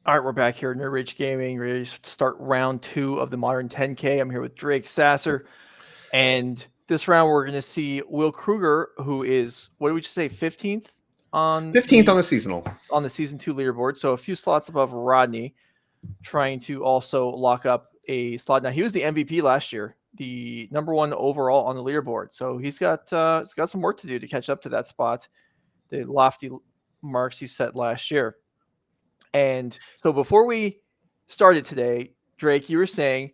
All right, we're back here at Nerd Rage Gaming, ready to start round 2 of the Modern 10K. I'm here with Drake Sasser, and this round we're going to see Will Krueger, who is, what did we just say, 15th on 15th on the seasonal. On the Season 2 leaderboard, so a few slots above Rodney, trying to also lock up a slot. Now, he was the MVP last year, the #1 overall on the leaderboard, so he's got some work to do to catch up to that spot, the lofty marks he set last year. And so before we started today, Drake, you were saying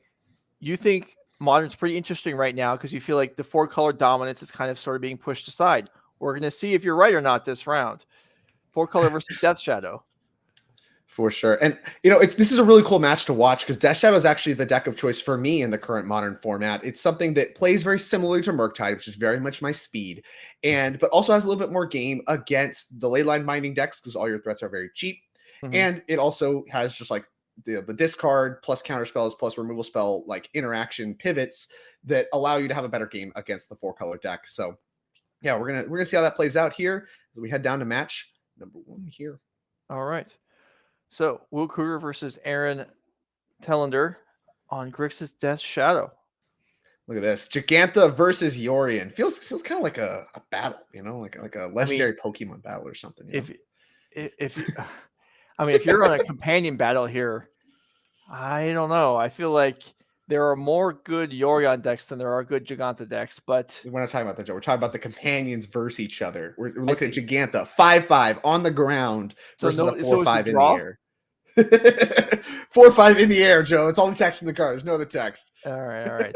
you think Modern's pretty interesting right now because you feel like the 4-color dominance is kind of sort of being pushed aside. We're going to see if you're right or not this round. 4-color versus Death Shadow. For sure. And, this is a really cool match to watch because Death Shadow is actually the deck of choice for me in the current Modern format. It's something that plays very similarly to Murktide, which is very much my speed, but also has a little bit more game against the leyline binding decks because all your threats are very cheap. Mm-hmm. And it also has just like the discard plus counter spells plus removal spell like interaction pivots that allow you to have a better game against the 4-color deck. So yeah, we're gonna see how that plays out here as we head down to match #1 here. All right. So Will Krueger versus Aaron Telander on Grixis Death Shadow. Look at this. Jegantha versus Yorion. Feels kind of like a battle, like a legendary Pokemon battle or something. If if you're on a companion battle here, I don't know. I feel like there are more good Yorion decks than there are good Jegantha decks, but we're not talking about that, Joe. We're talking about the companions versus each other. We're looking at Jegantha, 5/5 on the ground versus a 4/5 in the air. 4/5 in the air, Joe. It's all the text in the card. There's no other text. All right.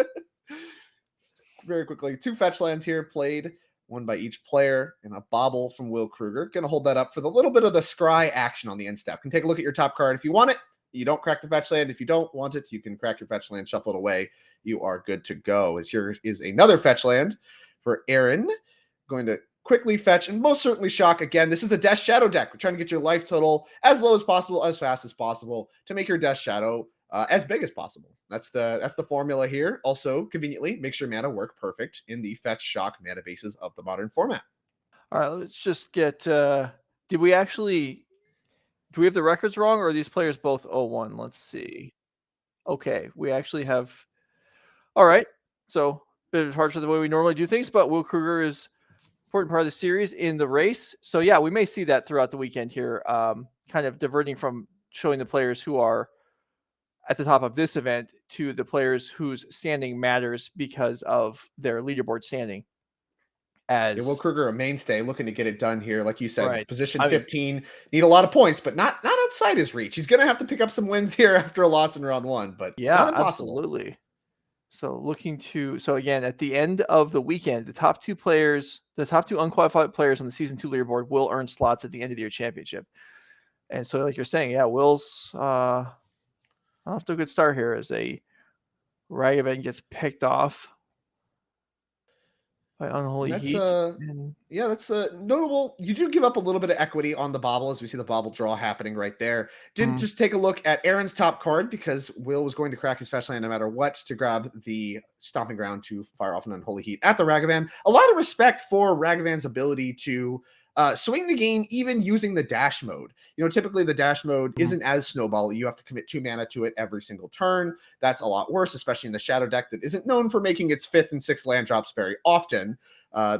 Very quickly, 2 fetch lands here played, one by each player, and a Bauble from Will Krueger. Going to hold that up for the little bit of the scry action on the end step. You can take a look at your top card if you want it. You don't crack the fetch land. If you don't want it, you can crack your fetch land, shuffle it away. You are good to go. As here is another fetch land for Aaron. Going to quickly fetch and most certainly shock. Again, this is a Death Shadow deck. We're trying to get your life total as low as possible, as fast as possible to make your Death Shadow as big as possible. That's the formula here. Also, conveniently, makes your mana work perfect in the fetch shock mana bases of the Modern format. All right, let's just get. Do we have the records wrong, or are these players both 0-1? Let's see. Okay, we actually have. All right, so a bit of departure the way we normally do things, but Will Krueger is important part of the series in the race. So yeah, we may see that throughout the weekend here, kind of diverting from showing the players who are at the top of this event to the players whose standing matters because of their leaderboard standing. Will Krueger, a mainstay, looking to get it done here. Like you said, right. Position 15, need a lot of points, but not outside his reach. He's going to have to pick up some wins here after a loss in round 1, but yeah, absolutely. So again, at the end of the weekend, the top 2 unqualified players on the Season 2 leaderboard will earn slots at the end of the year championship. And so like you're saying, yeah, Will's off to a good start here as a Ragavan gets picked off by Unholy Heat. That's notable. You do give up a little bit of equity on the Bauble as we see the Bauble draw happening right there. Didn't just take a look at Aaron's top card because Will was going to crack his fetch land no matter what to grab the Stomping Ground to fire off an Unholy Heat at the Ragavan. A lot of respect for Ragavan's ability to swing the game even using the dash mode. Typically the dash mode isn't as snowball. You have to commit 2 mana to it every single turn. That's a lot worse, especially in the Shadow deck that isn't known for making its 5th and 6th land drops very often.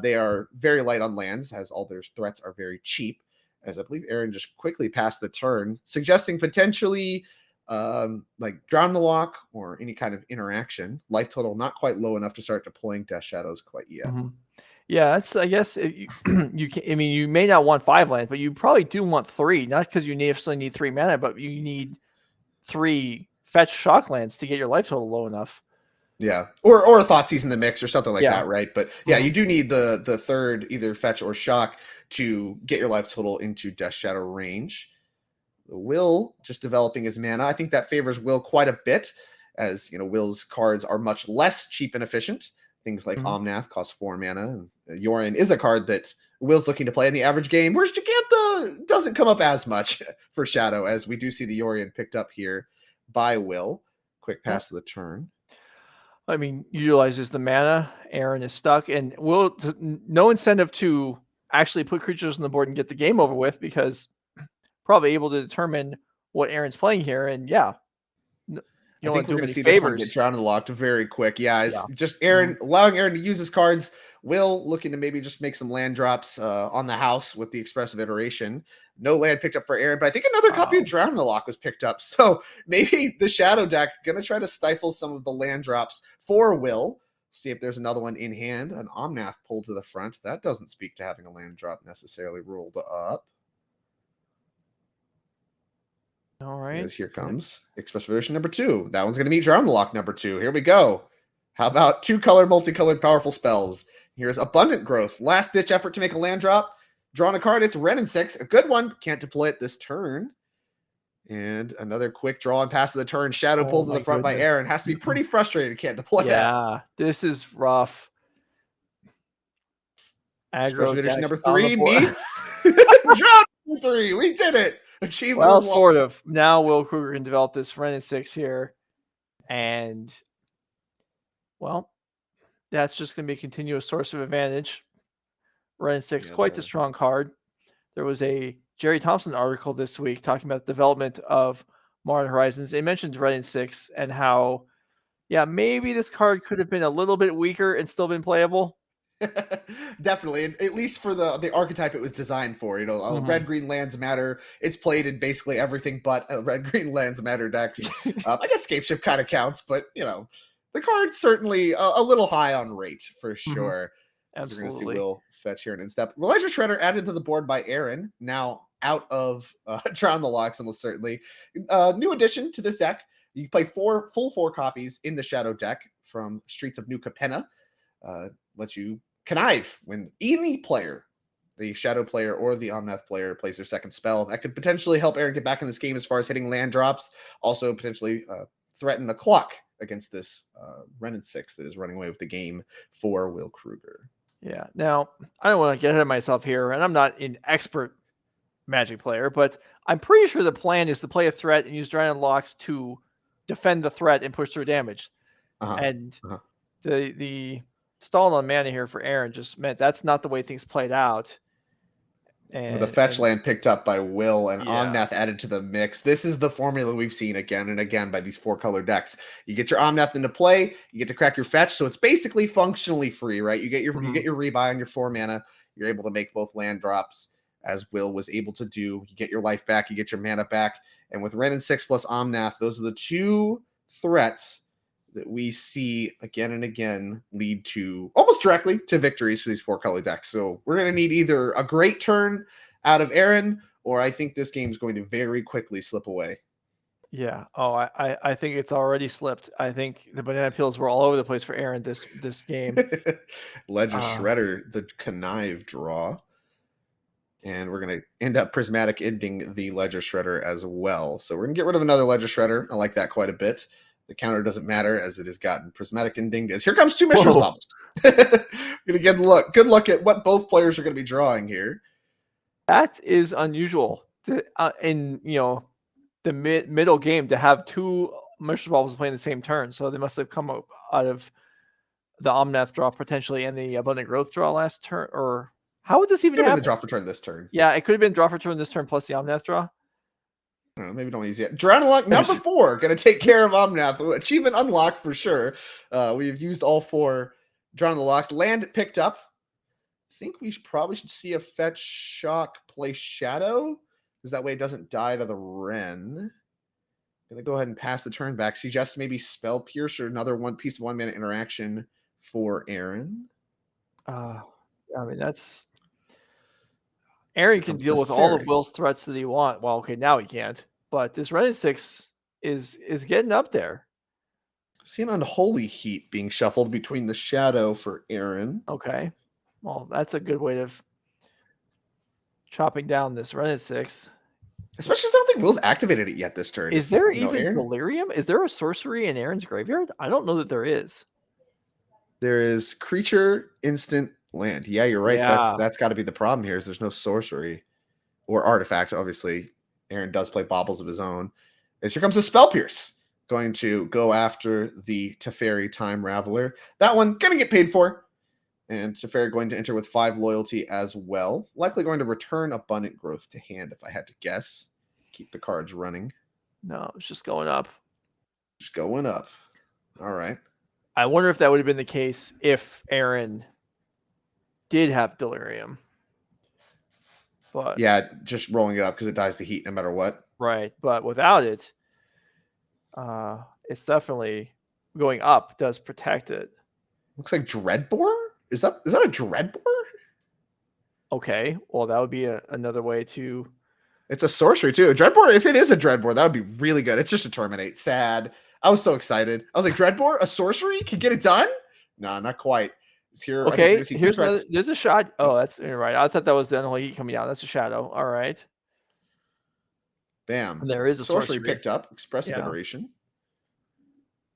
They are very light on lands as all their threats are very cheap. As I believe Aaron just quickly passed the turn, suggesting potentially like Drown the Loch or any kind of interaction. Life total not quite low enough to start deploying Death Shadows quite yet. Yeah, that's, I guess, you can. You may not want 5 lands, but you probably do want 3. Not because you necessarily need 3 mana, but you need 3 fetch shock lands to get your life total low enough. Yeah, or a Thoughtseize in the mix or something like that, right? But yeah, you do need the third either fetch or shock to get your life total into Death Shadow range. Will just developing his mana. I think that favors Will quite a bit, as Will's cards are much less cheap and efficient. Things like Omnath cost 4 mana. Yorion is a card that Will's looking to play in the average game, whereas Jegantha doesn't come up as much for Shadow, as we do see the Yorion picked up here by Will. Quick pass to the turn. Utilizes the mana. Aaron is stuck, and Will no incentive to actually put creatures on the board and get the game over with because probably able to determine what Aaron's playing here, and yeah, you I don't think want to we're do going him to any see this one get favors. drowned and locked very quick. Yeah, it's Yeah. just Aaron allowing Aaron to use his cards. Will looking to maybe just make some land drops on the house with the Expressive Iteration. No land picked up for Aaron, but I think another copy of Drown in the Loch was picked up. So maybe the Shadow deck going to try to stifle some of the land drops for Will. See if there's another one in hand. An Omnath pulled to the front. That doesn't speak to having a land drop necessarily ruled up. All right. Here comes Expressive Iteration number 2. That one's going to meet Drown the Loch number 2. Here we go. How about 2-color, multicolored, powerful spells? Here's Abundant Growth. Last-ditch effort to make a land drop. Drawing a card. It's Wrenn 6. A good one. Can't deploy it this turn. And another quick draw and pass of the turn. Shadow pulled to the front by Aaron. Has to be pretty frustrated. Can't deploy that. Yeah, this is rough. Expressive Iteration number 3 meets Drown number 3. We did it. Achievement. Well, sort of. Now Will Krueger can develop this Wrenn 6 here. And, well, that's just going to be a continuous source of advantage. Wrenn 6, quite a strong card. There was a Jerry Thompson article this week talking about the development of Modern Horizons. It mentioned Wrenn 6 and how, yeah, maybe this card could have been a little bit weaker and still been playable. Definitely, at least for the archetype it was designed for. Red green lands matter. It's played in basically everything but red green lands matter decks. I guess Scapeshift kind of counts, but the card's certainly a little high on rate for sure. Absolutely. So we're going to see Will fetch here and in step. Ledger Shredder added to the board by Aaron, now out of Drown the Lochs almost certainly. New addition to this deck. You can play full 4 copies in the Shadow deck from Streets of New Capenna. Let you connive when any player, the Shadow player or the Omnath player, plays their second spell. That could potentially help Aaron get back in this game as far as hitting land drops. Also potentially threaten a clock against this Wrenn 6 that is running away with the game for Will Krueger. Yeah. Now, I don't want to get ahead of myself here, and I'm not an expert Magic player, but I'm pretty sure the plan is to play a threat and use Drown Locks to defend the threat and push through damage. And the stall on mana here for Aaron just meant that's not the way things played out. And the fetch land picked up by Will and Omnath added to the mix. This is the formula we've seen again and again by these 4-color decks. You get your Omnath into play, you get to crack your fetch, so it's basically functionally free, right? You get your rebuy on your 4 mana. You're able to make both land drops, as Will was able to do. You get your life back, you get your mana back, and with Wrenn 6 plus Omnath, those are the 2 threats that we see again and again lead to almost directly to victories for these 4-color decks. So we're going to need either a great turn out of Aaron, or I think this game is going to very quickly slip away. Yeah. Oh, I think it's already slipped. I think the banana peels were all over the place for Aaron this game. Ledger Shredder, the connive draw. And we're going to end up prismatic ending the Ledger Shredder as well. So we're going to get rid of another Ledger Shredder. I like that quite a bit. The counter doesn't matter as it has gotten prismatic ending. Here comes 2 Mishra's Baubles. Going to get a good look at what both players are going to be drawing here. That is unusual in the middle game to have 2 Mishra's Baubles playing the same turn. So they must have come up out of the Omnath draw potentially and the Abundant Growth draw last turn. Or how would this even happen? The draw for turn this turn. Yeah, it could have been draw for turn this turn plus the Omnath draw. I don't know, maybe don't use it. Drown the Loch number 4, going to take care of Omnath. Achievement unlocked for sure. We've used all 4 Drown the Lochs. Land picked up. I think we probably should see a fetch shock play Shadow, because that way it doesn't die to the Wrenn. Going to go ahead and pass the turn back. Suggest maybe Spell Pierce or another piece of 1-mana interaction for Aaron. I mean, that's... Aaron can deal with all of Will's threats that he want. Well, okay, now he can't. But this Wrenn 6 is getting up there. See an Unholy Heat being shuffled between the Shadow for Aaron. Okay. Well, that's a good way of chopping down this Wrenn 6. Especially because I don't think Will's activated it yet this turn. Is there even Delirium? Is there a sorcery in Aaron's graveyard? I don't know that there is. There is creature, instant, land. Yeah, you're right. Yeah. That's got to be the problem here is there's no sorcery or artifact. Obviously, Aaron does play Baubles of his own. As here comes a Spell Pierce. Going to go after the Teferi Time Raveler. That one going to get paid for. And Teferi going to enter with 5 loyalty as well. Likely going to return Abundant Growth to hand if I had to guess. Keep the cards running. No, it's just going up. Just going up. All right. I wonder if that would have been the case if Aaron did have Delirium. But yeah, just rolling it up because it dies the heat no matter what. Right, but without it, it's definitely going up. Does protect it. Looks like Dreadbore. Is that a Dreadbore? Okay, well that would be another way to. It's a sorcery too. Dreadbore. If it is a Dreadbore, that would be really good. It's just a Terminate. Sad. I was so excited. I was like, Dreadbore, a sorcery can get it done? No, not quite. It's here. Okay, here's another, there's a shot. Oh, that's right. I thought that was the Unholy Heat coming out. That's a shadow. All right. Bam. And there is a sorcery picked up. Expressive Iteration.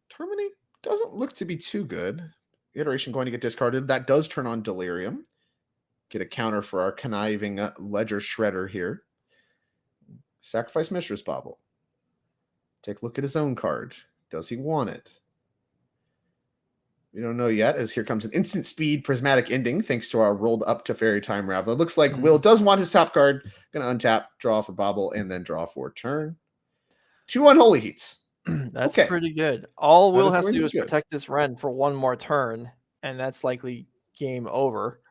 Terminate doesn't look to be too good. Iteration going to get discarded. That does turn on Delirium. Get a counter for our conniving Ledger Shredder here. Sacrifice Mishra's Bauble. Take a look at his own card. Does he want it? We don't know yet, as here comes an instant speed prismatic ending, thanks to our rolled up to Fairy Time Raveler. Looks like Will does want his top card. Gonna untap, draw for Bauble, and then draw for turn. 2 Unholy Heats. That's pretty good. All Will has to do is protect this Ren for one more turn, and that's likely game over.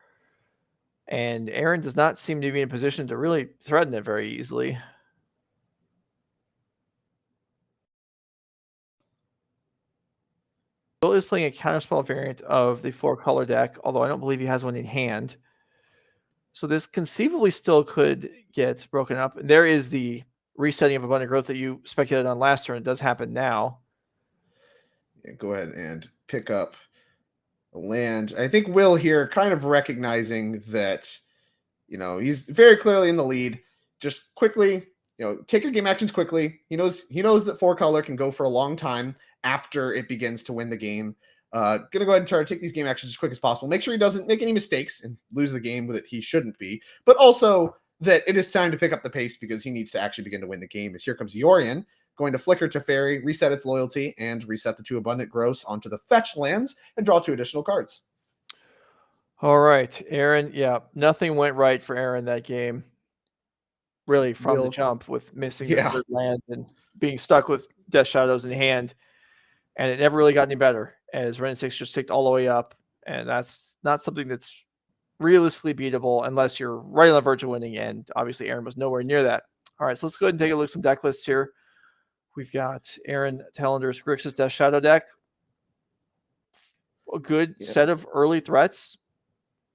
And Aaron does not seem to be in a position to really threaten it very easily. Will is playing a counterspell variant of the 4-color deck, although I don't believe he has one in hand. So this conceivably still could get broken up. And there is the resetting of Abundant Growth that you speculated on last turn. It does happen now. Yeah, go ahead and pick up a land. I think Will here kind of recognizing that, he's very clearly in the lead. Just quickly, take your game actions quickly. He knows that 4-color can go for a long time after it begins to win the game. Gonna go ahead and try to take these game actions as quick as possible. Make sure he doesn't make any mistakes and lose the game that he shouldn't be, but also that it is time to pick up the pace because he needs to actually begin to win the game. As here comes Yorion, going to flicker to Fairy, reset its loyalty, and reset the 2 Abundant Growths onto the fetch lands and draw 2 additional cards. All right, Aaron. Yeah, nothing went right for Aaron that game. Really, from the jump, with missing the 3rd land and being stuck with Death Shadows in hand. And it never really got any better as Ren 6 just ticked all the way up. And that's not something that's realistically beatable unless you're right on the verge of winning. And obviously, Aaron was nowhere near that. All right, so let's go ahead and take a look at some deck lists here. We've got Aaron Telander's Grixis Death Shadow deck. A good set of early threats.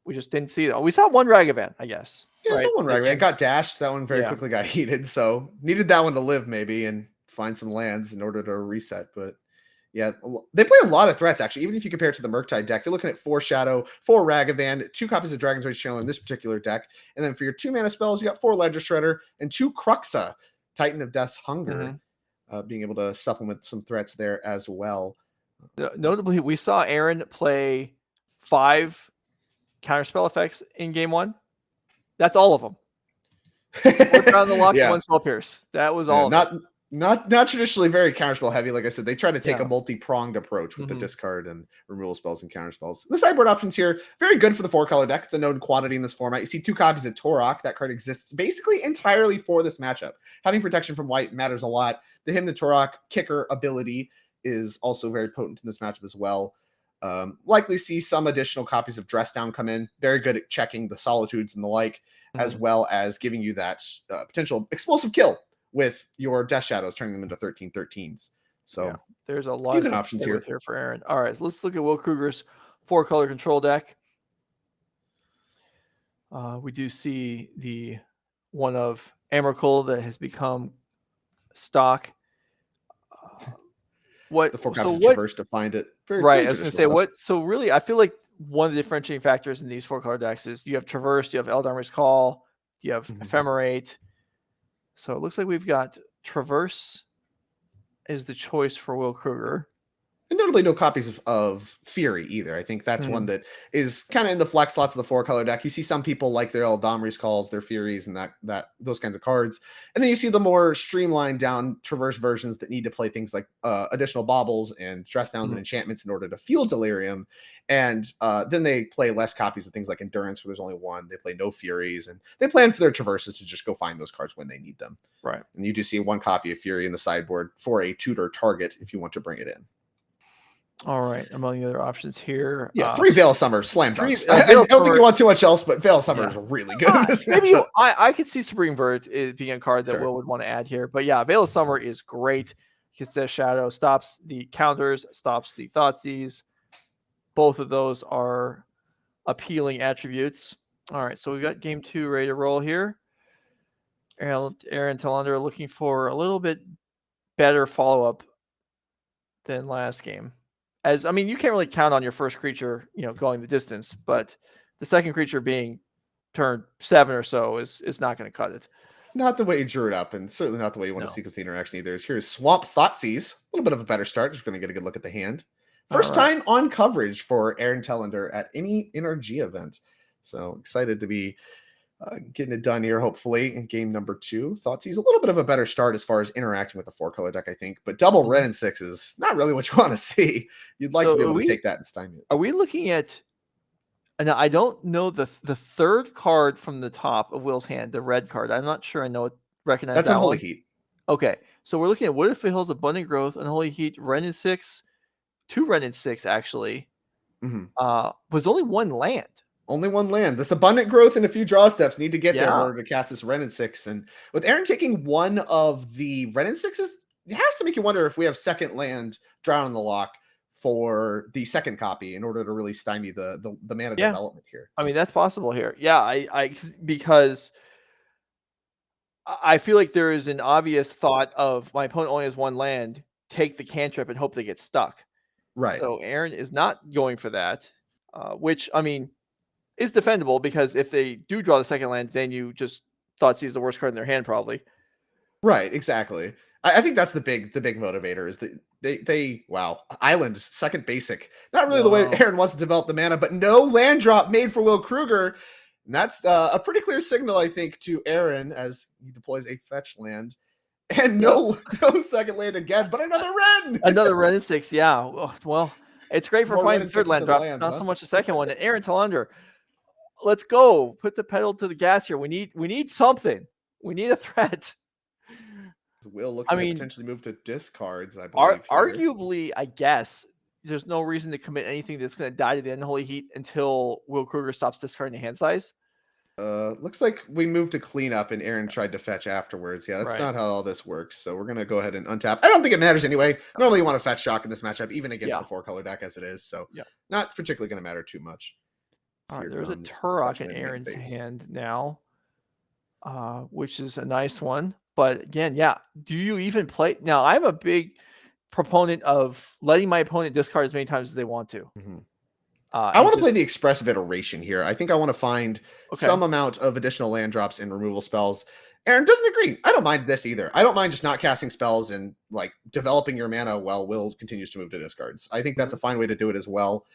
We just didn't see that. We saw one Ragavan, I guess. Yeah, right? One Ragavan. It got dashed. That one very quickly got heated. So needed that one to live maybe and find some lands in order to reset. But yeah, they play a lot of threats, actually. Even if you compare it to the Murktide deck, you're looking at 4 Shadow, 4 Ragavan, 2 copies of Dragon's Rage Channel in this particular deck. And then for your 2 mana spells, you got 4 Ledger Shredder and 2 Kroxa, Titan of Death's Hunger, being able to supplement some threats there as well. Notably, we saw Aaron play 5 counterspell effects in game 1. That's all of them. 4 on the Loch, 1 Spell Pierce. That was all. Not traditionally very counterspell heavy. Like I said, they try to take a multi-pronged approach with the discard and removal spells and counterspells. The sideboard options here, very good for the 4-color deck. It's a known quantity in this format. You see 2 copies of Tourach. That card exists basically entirely for this matchup. Having protection from white matters a lot. The Hymn to Tourach kicker ability is also very potent in this matchup as well. Likely see some additional copies of Dress Down come in. Very good at checking the Solitudes and the like, as well as giving you that potential explosive kill with your Death Shadows, turning them into 13/13s. So there's a lot of options here for Aaron. All right, so let's look at Will Krueger's 4-color control deck. We do see the one of Emrakul that has become stock. The 4 copies of Traverse to find it. Right, I was going to say what. So really, I feel like one of the differentiating factors in these 4-color decks is you have Traverse, you have Eldarmer's Call, you have Ephemerate. So it looks like we've got Traverse is the choice for Will Krueger. And notably, no copies of Fury either. I think that's one that is kind of in the flex slots of the 4-color deck. You see some people like their Eldamri's Calls, their Furies, and that those kinds of cards. And then you see the more streamlined down traverse versions that need to play things like additional baubles and dress downs and enchantments in order to fuel Delirium. And then they play less copies of things like Endurance, where there's only one. They play no Furies, and they plan for their traverses to just go find those cards when they need them. Right. And you do see one copy of Fury in the sideboard for a tutor target if you want to bring it in. All right, among the other options here. Yeah, 3 Veil of Summer, slam dunks. I don't think you want too much else, but Veil of Summer is really good. Maybe I could see Supreme Verdict being a card that Will would want to add here. But yeah, Veil of Summer is great. Gets that shadow, stops the counters, stops the Thoughtseize. Both of those are appealing attributes. All right, so we got game 2 ready to roll here. Aaron Telander looking for a little bit better follow-up than last game. As I mean, you can't really count on your first creature, going the distance, but the second creature being turn 7 or so is not going to cut it. Not the way you drew it up, and certainly not the way you want to sequence the interaction either. Here's Swamp Thoughtseize. A little bit of a better start. Just going to get a good look at the hand. First time on coverage for Aaron Telander at any NRG event. So excited to be getting it done here, hopefully, in game number 2. Thoughtseize a little bit of a better start as far as interacting with the 4-color deck, I think. But double red and 6 is not really what you want to see. You'd like to be able to take that and stymie it. Are we looking at... Now, I don't know the third card from the top of Will's hand, the red card. I'm not sure I recognize That's that Unholy one. Heat. Okay, so we're looking at What If It Hills, Abundant Growth, Unholy Heat, Ren and 6, 2 Ren and 6, actually. Was only 1 land. Only 1 land. This Abundant Growth and a few draw steps need to get there in order to cast this Ren and 6. And with Aaron taking one of the Ren and 6s, it has to make you wonder if we have second land Drown in the Loch for the second copy in order to really stymie the mana development here. I mean, that's possible here. Yeah, because I feel like there is an obvious thought of my opponent only has 1 land, take the cantrip and hope they get stuck. Right. So Aaron is not going for that, which, I mean, is defendable because if they do draw the second land, then you just Thoughtseize the worst card in their hand, probably. Right, exactly. I think that's the big motivator is that they Island, second basic. Not really the way Aaron wants to develop the mana, but no land drop made for Will Krueger. And that's a pretty clear signal, I think, to Aaron as he deploys a fetch land. And no second land again, but another Ren. Another Ren and 6, yeah. Well, it's great for finding the third land drop, not so much the second one. And Aaron Telander, let's go. Put the pedal to the gas here. We need something. We need a threat. Will looking to potentially move to discards, I believe. Arguably, I guess, there's no reason to commit anything that's going to die to the Unholy Heat until Will Krueger stops discarding the hand size. Looks like we moved to cleanup and Aaron tried to fetch afterwards. Yeah, that's not how all this works. So we're going to go ahead and untap. I don't think it matters anyway. Normally you want to fetch shock in this matchup, even against the 4-color deck as it is. So not particularly going to matter too much. All right, there's a Tourach in Aaron's hand now, which is a nice one. But again, do you even play? Now, I'm a big proponent of letting my opponent discard as many times as they want to. I want to play the Expressive Iteration here. I think I want to find some amount of additional land drops and removal spells. Aaron doesn't agree. I don't mind this either. I don't mind just not casting spells and like developing your mana while Will continues to move to discards. I think that's a fine way to do it as well.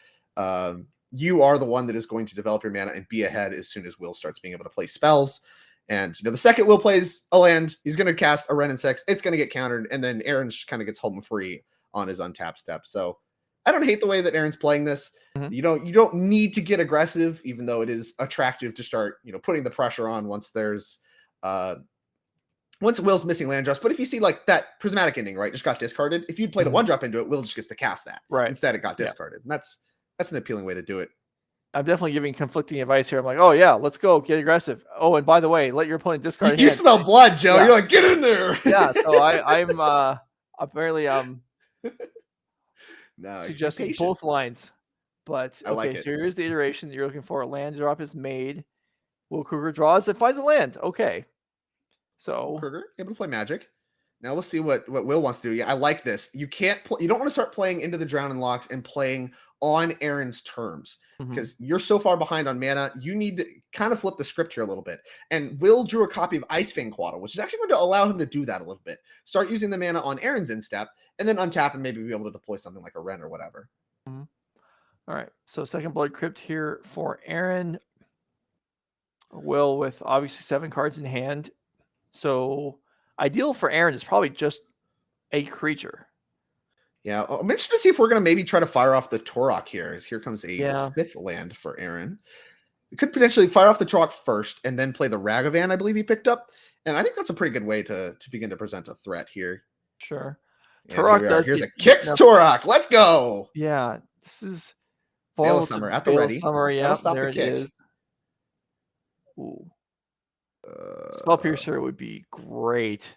You are the one that is going to develop your mana and be ahead as soon as Will starts being able to play spells. And the second Will plays a land, he's going to cast a Ren and 6. It's going to get countered, and then Aaron kind of gets home free on his untapped step. So I don't hate the way that Aaron's playing this. You don't need to get aggressive, even though it is attractive to start putting the pressure on once there's once Will's missing land drops. But if you see like that Prismatic Ending, right, just got discarded. If you'd played a 1-drop into it, Will just gets to cast that. Right. Instead, it got discarded, and that's an appealing way to do it. I'm definitely giving conflicting advice here. I'm like, oh yeah, let's go get aggressive. Oh, and by the way, let your opponent discard. You smell blood, Joe. You're like, get in there. Yeah. So I'm apparently no, suggesting both lines. But I like it. So here's the iteration that you're looking for. A land drop is made. Will Krueger draws and finds a land. Okay. So Krueger able to play Magic. Now we'll see what Will wants to do. Yeah, I like this. You don't want to start playing into the Drown and Locks and playing on Aaron's terms because you're so far behind on mana. You need to kind of flip the script here a little bit. And Will drew a copy of Icefang Quaddle, which is actually going to allow him to do that a little bit. Start using the mana on Aaron's instep and then untap and maybe be able to deploy something like a Wrenn or whatever. All right. So second Blood Crypt here for Aaron. Will with obviously 7 cards in hand. So ideal for Aaron is probably just a creature. Yeah, I'm interested to see if we're going to maybe try to fire off the Tourach here. As here comes a 5th land for Aaron. We could potentially fire off the Tourach first and then play the Ragavan, I believe he picked up. And I think that's a pretty good way to begin to present a threat here. Sure. Tourach does. Here's a Kix Tourach. Let's go. Yeah, this is Veil of Summer at the ready. Summer, yeah, there it is. Ooh. Spell Piercer would be great.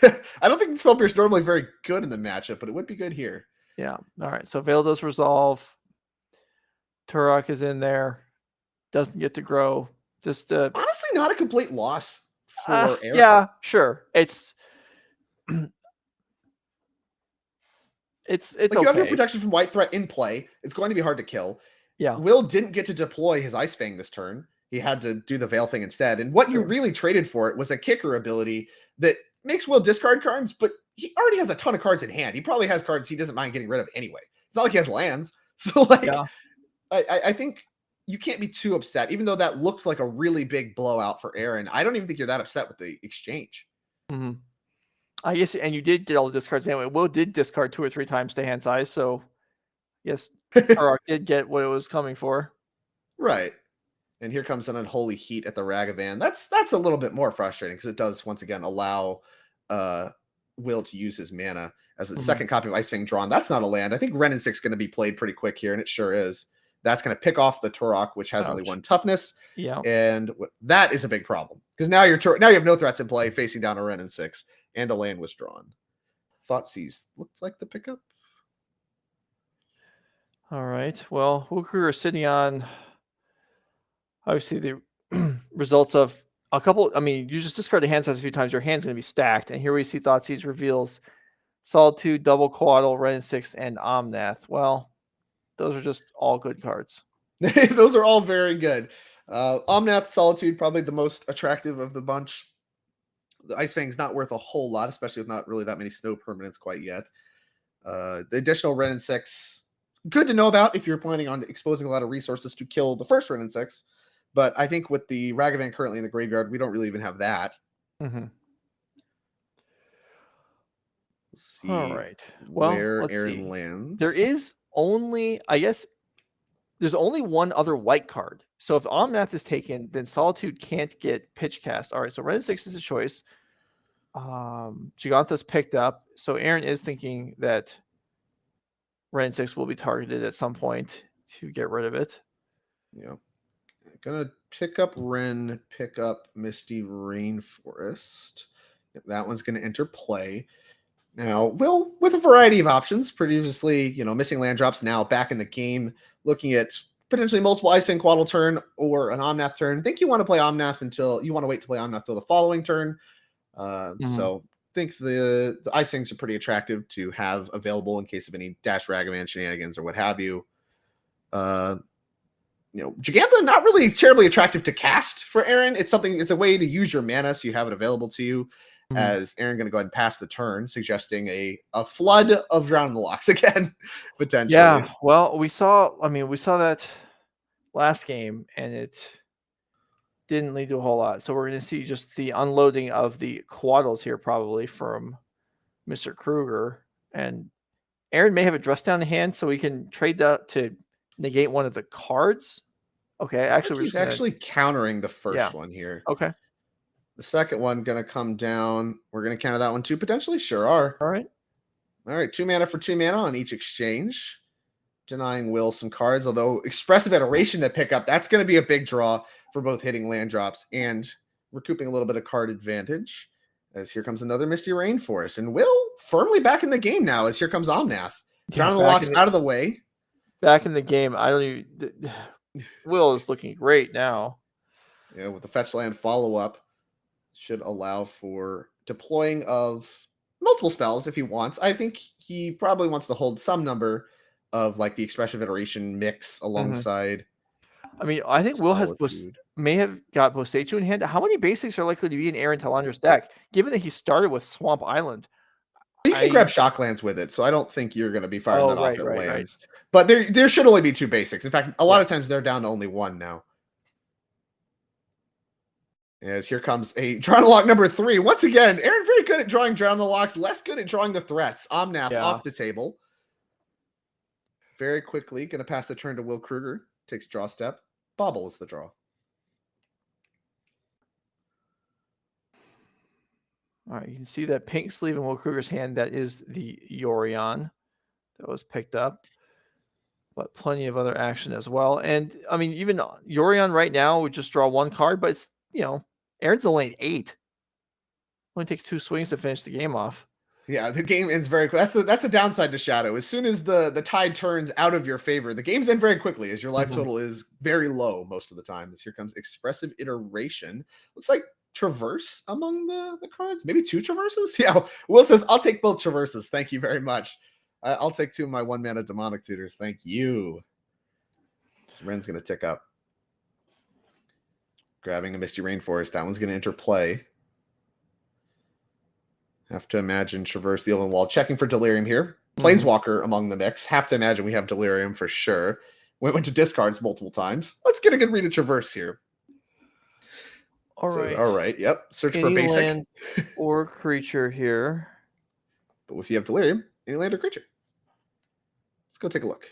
I don't think Spell Piercer is normally very good in the matchup, but it would be good here. Yeah. All right. So Veil does resolve. Tourach is in there. Doesn't get to grow. Just honestly, not a complete loss for Aaron. Yeah, sure. It's like you okay. have your protection from White Threat in play. It's going to be hard to kill. Yeah. Will didn't get to deploy his Icefang this turn. He had to do the Veil thing instead. And what you really traded for it was a kicker ability that makes Will discard cards, but he already has a ton of cards in hand. He probably has cards he doesn't mind getting rid of anyway. It's not like he has lands. So like, I think you can't be too upset, even though that looked like a really big blowout for Aaron. I don't even think you're that upset with the exchange. I guess, and you did get all the discards anyway. Will did discard 2 or 3 times to hand size, so yes, Tourach did get what it was coming for. Right. And here comes an Unholy Heat at the Ragavan. That's a little bit more frustrating because it does once again allow Will to use his mana as the second copy of Icefang drawn. That's not a land. I think Wrenn and 6 is going to be played pretty quick here, and it sure is. That's going to pick off the Tourach, which has only 1 toughness. Yeah, and that is a big problem because now you have no threats in play, facing down a Wrenn and 6, and a land was drawn. Thoughtseize looks like the pickup. All right. Well, Krueger is sitting on obviously the results of a couple. I mean, you just discard the hand size a few times, your hand's going to be stacked. And here we see Thoughtseize reveals Solitude, Double Quaddle, Wrenn and 6, and Omnath. Well, those are just all good cards. Those are all very good. Omnath, Solitude, probably the most attractive of the bunch. The Icefang's not worth a whole lot, especially with not really that many snow permanents quite yet. The additional Wrenn and 6, good to know about if you're planning on exposing a lot of resources to kill the first Wrenn and 6. But I think with the Ragavan currently in the graveyard, we don't really even have that. Let's see. All right. Well, where Aaron lands. There is only, I guess, there's only one other white card. So if Omnath is taken, then Solitude can't get pitch cast. All right. So Wrenn and 6 is a choice. Jegantha's picked up. So Aaron is thinking that Wrenn and 6 will be targeted at some point to get rid of it. Yeah. Gonna pick up Wrenn, pick up Misty Rainforest. That one's gonna enter play. Now, Will, with a variety of options, previously, missing land drops, now back in the game, looking at potentially multiple Icefang Quaddle turn or an Omnath turn. I think you want to play Omnath until you want to wait to play Omnath till the following turn. So I think the Icefangs are pretty attractive to have available in case of any Dash Ragavan shenanigans or what have you. Jegantha, not really terribly attractive to cast for Aaron. It's a way to use your mana so you have it available to you. As Aaron going to go ahead and pass the turn, suggesting a flood of Drown in the Locks again, potentially. Yeah, well, we saw that last game, and it didn't lead to a whole lot. So we're going to see just the unloading of the Quaddles here, probably from Mr. Krueger. And Aaron may have a dress down in hand, so we can trade that to negate one of the cards. Okay, actually, he's actually countering the first one here. Okay. The second one going to come down. We're going to counter that one too, potentially. Sure are. All right. 2 mana for 2 mana on each exchange. Denying Will some cards, although Expressive Iteration to pick up, that's going to be a big draw for both hitting land drops and recouping a little bit of card advantage. As here comes another Misty Rainforest. And Will firmly back in the game now as here comes Omnath. Drown in the Locks out of the way. Back in the game. Will is looking great now. Yeah, with the fetch land follow-up. should allow for deploying of multiple spells if he wants. I think he probably wants to hold some number of like the Expressive Iteration mix alongside. I mean, I think Will Solitude. may have got Boseiju in hand. How many basics are likely to be in Aaron Telander's deck, given that he started with Swamp Island? You can grab Shocklands with it, so I don't think you're going to be firing that off at Right. lands. But there should only be 2 basics. In fact, a lot of times they're down to only 1 now. As here comes a Drown the Loch number 3. Once again, Aaron very good at drawing Drown the Lochs, less good at drawing the threats. Omnath off the table. Very quickly, going to pass the turn to Will Krueger. Takes draw step. Bauble is the draw. All right, you can see that pink sleeve in Will Krueger's hand. That is the Yorion that was picked up. But plenty of other action as well. And, I mean, even Yorion right now would just draw 1 card, but it's, Aaron's only at 8. Only takes 2 swings to finish the game off. Yeah, the game ends very quickly. That's the downside to Shadow. As soon as the tide turns out of your favor, the games end very quickly as your life total is very low most of the time. As here comes Expressive Iteration. Looks like Traverse among the cards. Maybe 2 Traverses? Yeah, Will says, I'll take both Traverses. Thank you very much. I'll take 2 of my 1-mana Demonic Tutors. Thank you. So Ren's going to tick up. Grabbing a Misty Rainforest. That one's going to enter play. Have to imagine Traverse the Elven Wall. Checking for Delirium here. Planeswalker among the mix. Have to imagine we have Delirium for sure. Went to discards multiple times. Let's get a good read of Traverse here. All right. Yep. Search for basic. Land or creature here. But if you have Delirium, any land or creature. Let's go take a look.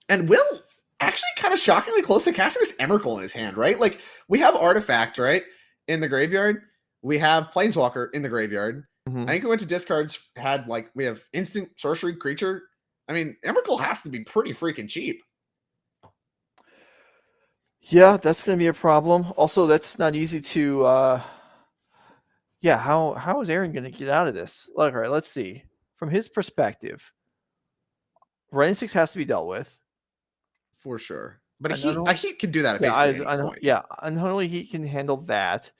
And Will actually kind of shockingly close to casting this Emrakul in his hand, right? Like, we have Artifact, right? In the graveyard. We have Planeswalker in the graveyard. I think we went to discards, we have instant sorcery creature. I mean, Emrakul has to be pretty freaking cheap. Yeah, that's going to be a problem. Also, that's not easy to... how is Aaron going to get out of this? All right, let's see. From his perspective, Ren 6 has to be dealt with. For sure. But a Heat can do that at basically any point. Unholy Heat can handle that.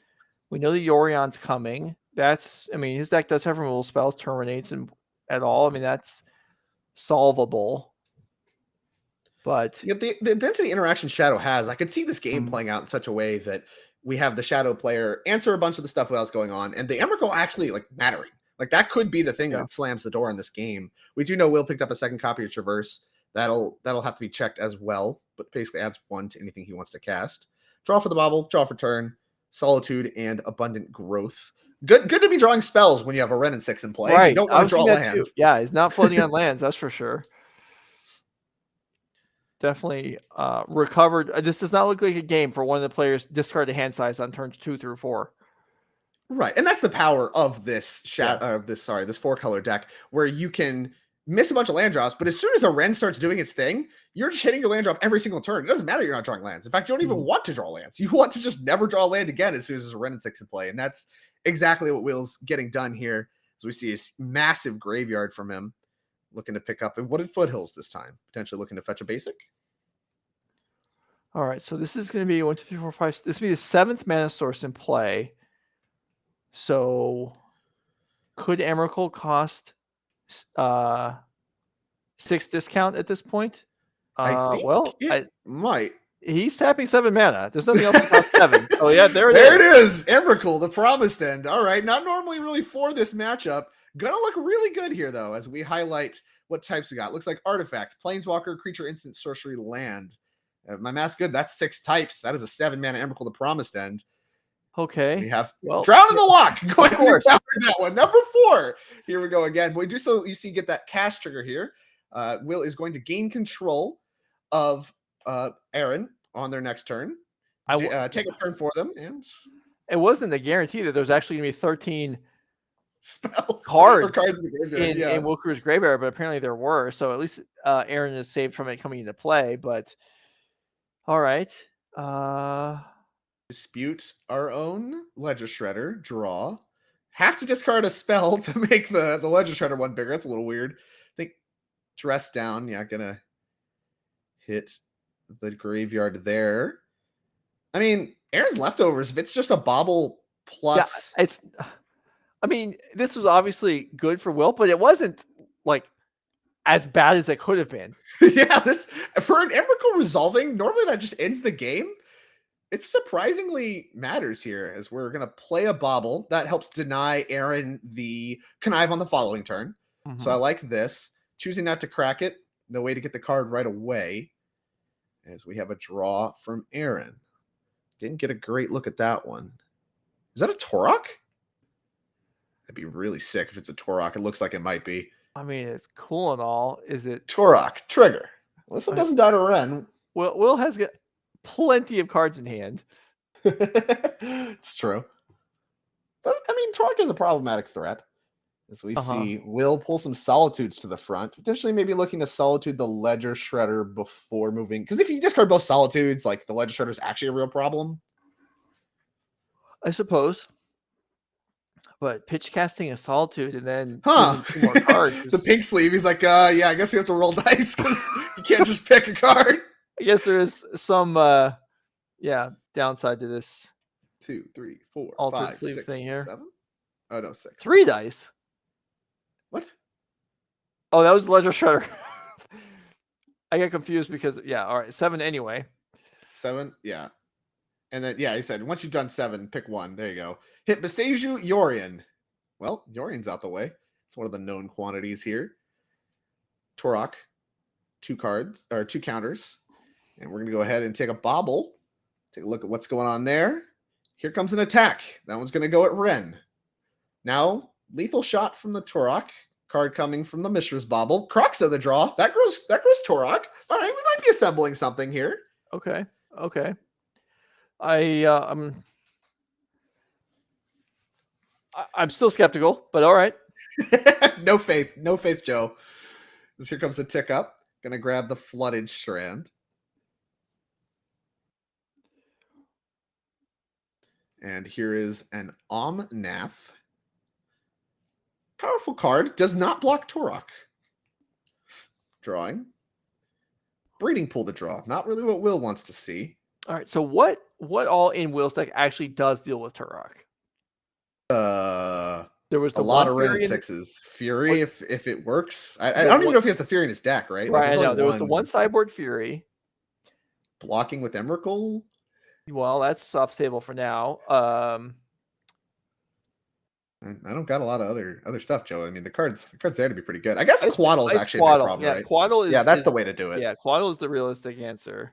We know the Yorion's coming. His deck does have removal spells, Terminates, and at all. I mean, that's solvable. But the density interaction Shadow has, I could see this game playing out in such a way that we have the Shadow player answer a bunch of the stuff else going on, and the Emrakul actually mattering. Like, that could be the thing that slams the door in this game. We do know Will picked up a 2nd copy of Traverse. That'll have to be checked as well, but basically adds 1 to anything he wants to cast. Draw for the Bauble, draw for turn. Solitude and Abundant Growth. Good to be drawing spells when you have a Ren 6 in play. Right. You don't want to draw lands. Yeah, he's not floating on lands, that's for sure. Definitely recovered. This does not look like a game for one of the players discard the hand size on turns 2 through 4. Right, and that's the power of this this 4-color deck, where you can miss a bunch of land drops, but as soon as a Ren starts doing its thing, you're just hitting your land drop every single turn. It doesn't matter you're not drawing lands. In fact, you don't even want to draw lands. You want to just never draw land again as soon as there's a Ren 6 in play. And that's exactly what Will's getting done here. As we see a massive graveyard from him, looking to pick up. And what did Foothills this time? Potentially looking to fetch a basic. All right, so this is going to be 1, 2, 3, 4, 5. This will be the 7th mana source in play. So could Emrakul cost 6 discount at this point? It might. He's tapping 7 mana. There's nothing else to cost 7. Oh yeah, there it is. Emrakul, the promised end. All right, not normally really for this matchup. Gonna look really good here though, as we highlight what types we got. Looks like Artifact, Planeswalker, Creature, Instant, Sorcery, Land. My math's good. That's 6 types. That is a 7 mana Emrakul, the promised end. Okay. We have Drown in the Loch. Going to that one. Number 4. Here we go again. We do so you see get that cast trigger here. Will is going to gain control of Aaron on their next turn. Take a turn for them, and it wasn't a guarantee that there's actually going to be 13 spells cards in Will Krueger's graveyard, but apparently there were. So at least Aaron is saved from it coming into play. But all right. Dispute our own Ledger Shredder. Draw. Have to discard a spell to make the Ledger Shredder one bigger. That's a little weird. I think Dress Down. Yeah, gonna hit the graveyard there. I mean, Aaron's leftovers, if it's just a Bauble plus. Yeah, I mean, this was obviously good for Will, but it wasn't like as bad as it could have been. Yeah, this for an Emrakul resolving, normally that just ends the game. It surprisingly matters here, as we're going to play a Bauble. That helps deny Aaron the connive on the following turn. So I like this. Choosing not to crack it. No way to get the card right away, as we have a draw from Aaron. Didn't get a great look at that one. Is that a Tourach? That'd be really sick if it's a Tourach. It looks like it might be. I mean, it's cool and all. Is it Tourach, trigger. Well, this one doesn't die to Ren. Well, Will has got plenty of cards in hand. It's true. But, I mean, Tourach is a problematic threat. As we see, Will pull some Solitudes to the front. Potentially maybe looking to Solitude the Ledger Shredder before moving. Because if you discard both Solitudes, like, the Ledger Shredder is actually a real problem. I suppose. But pitch casting a Solitude and then two more cards. The pink sleeve, he's like, yeah, I guess you have to roll dice because you can't just pick a card. I guess there is some downside to this 2, 3, 4, alternate 5, sleeve 6, thing here. 7. Oh no, 6. 3 dice. What? Oh, that was Ledger Shredder. I got confused because all right, 7 anyway. 7, yeah. And then he said once you've done 7, pick one. There you go. Hit Beseju Yorion. Well, Yorion's out the way. It's one of the known quantities here. Tourach, 2 cards or 2 counters. And we're gonna go ahead and take a Bauble. Take a look at what's going on there. Here comes an attack. That one's gonna go at Ren. Now, lethal shot from the Tourach. Card coming from the Mishra's Bauble. Kroxa the draw. That grows Tourach. All right, we might be assembling something here. Okay. I'm still skeptical, but all right. No faith, Joe. Here comes a tick up. Gonna grab the Flooded Strand. And here is an Omnath. Powerful card. Does not block Tourach. Drawing. Breeding Pool the draw. Not really what Will wants to see. All right. So what all in Will's deck actually does deal with Tourach? There was a lot of red and 6s. Fury, if it works. I don't even know if he has the Fury in his deck, right? Right, I know. There was the one Sideboard Fury. Blocking with Emrakul. Well, that's off the table for now. I don't got a lot of other stuff, Joe. I mean, the cards there to be pretty good. I guess Quaddle is actually a big problem, right? Quaddle is. Yeah, that's the way to do it. Yeah, Quaddle is the realistic answer.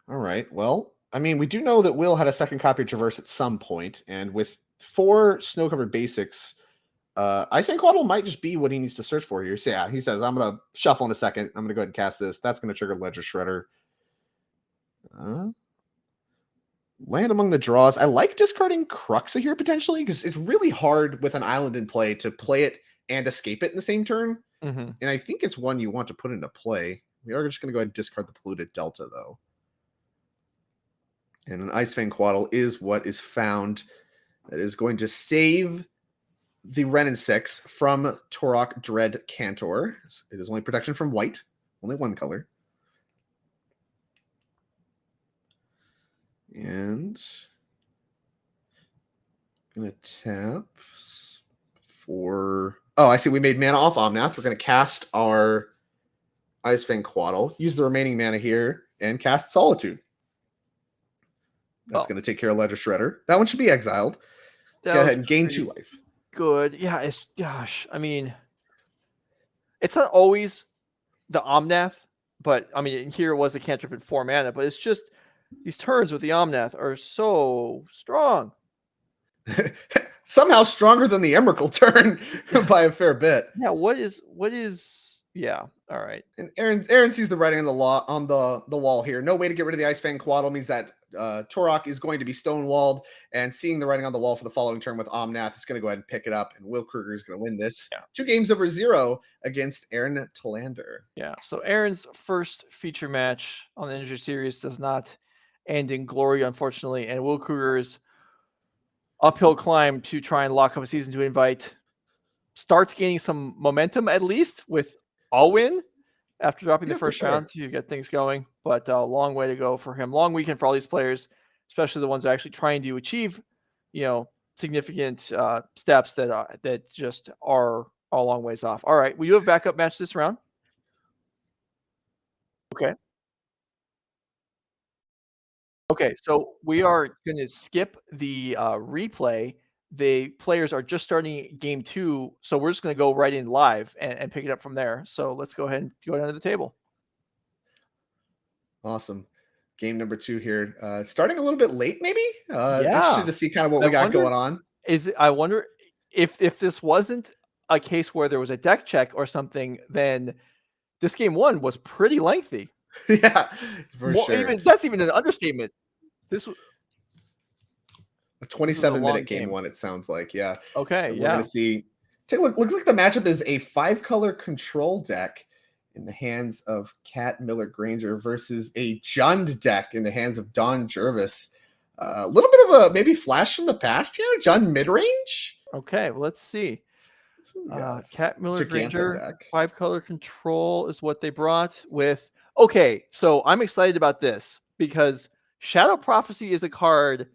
All right. Well, I mean, we do know that Will had a second copy of Traverse at some point, and with 4 snow-covered basics, Icing Quaddle might just be what he needs to search for here. So yeah, he says, I'm going to shuffle in a second. I'm going to go ahead and cast this. That's going to trigger Ledger Shredder. Land among the draws. I like discarding Kroxa here potentially because it's really hard with an island in play to play it and escape it in the same turn. And I think it's one you want to put into play. We are just going to go ahead and discard the Polluted Delta, though. And an Icefang Quaddle is what is found that is going to save the Ren and 6 from Tourach Dread Cantor. It is only protection from white, only one color. And I'm going to tap for... Oh, I see. We made mana off Omnath. We're going to cast our Icefang Quaddle, use the remaining mana here, and cast Solitude. That's going to take care of Ledger Shredder. That one should be exiled. Go ahead and gain 2 life. Good. Yeah, I mean, it's not always the Omnath, but I mean, here it was a cantrip at 4 mana, but it's just these turns with the Omnath are so strong. Somehow stronger than the Emrakul turn by a fair bit. Yeah, what is yeah, all right. And Aaron sees the writing on the wall here. No way to get rid of the Icefang Quaddle means that Tourach is going to be stonewalled, and seeing the writing on the wall for the following turn with Omnath is going to go ahead and pick it up, and Will Krueger is going to win this. 2 games over 0 against Aaron Telander. Yeah, so Aaron's first feature match on the Energy Series does not end in glory, unfortunately, and Will Krueger's uphill climb to try and lock up a season to invite starts gaining some momentum, at least with all win after dropping the first round to get things going. but a long way to go for him. Long weekend for all these players, especially the ones actually trying to achieve, significant steps that just are a long ways off. All right, will you have backup match this round? Okay. Okay, so we are going to skip the replay. The players are just starting game 2, so we're just going to go right in live and pick it up from there. So let's go ahead and go down to the table. Awesome. Game number 2 here. Starting a little bit late, maybe? Yeah. Interested to see kind of what we got going on. I wonder if this wasn't a case where there was a deck check or something, then this game 1 was pretty lengthy. Yeah, for sure. That's even an understatement. This was a 27-minute game 1, it sounds like. Yeah. Okay, so we're going to see. Take a look. Looks like the matchup is a 5-color control deck in the hands of Cat Miller Granger versus a Jund deck in the hands of Don Jervis. A little bit of a maybe flash from the past here. Jund mid-range. Okay, well, let's see. Cat Miller Granger, 5-color control is what they brought with. Okay, so I'm excited about this because Shadow Prophecy is a card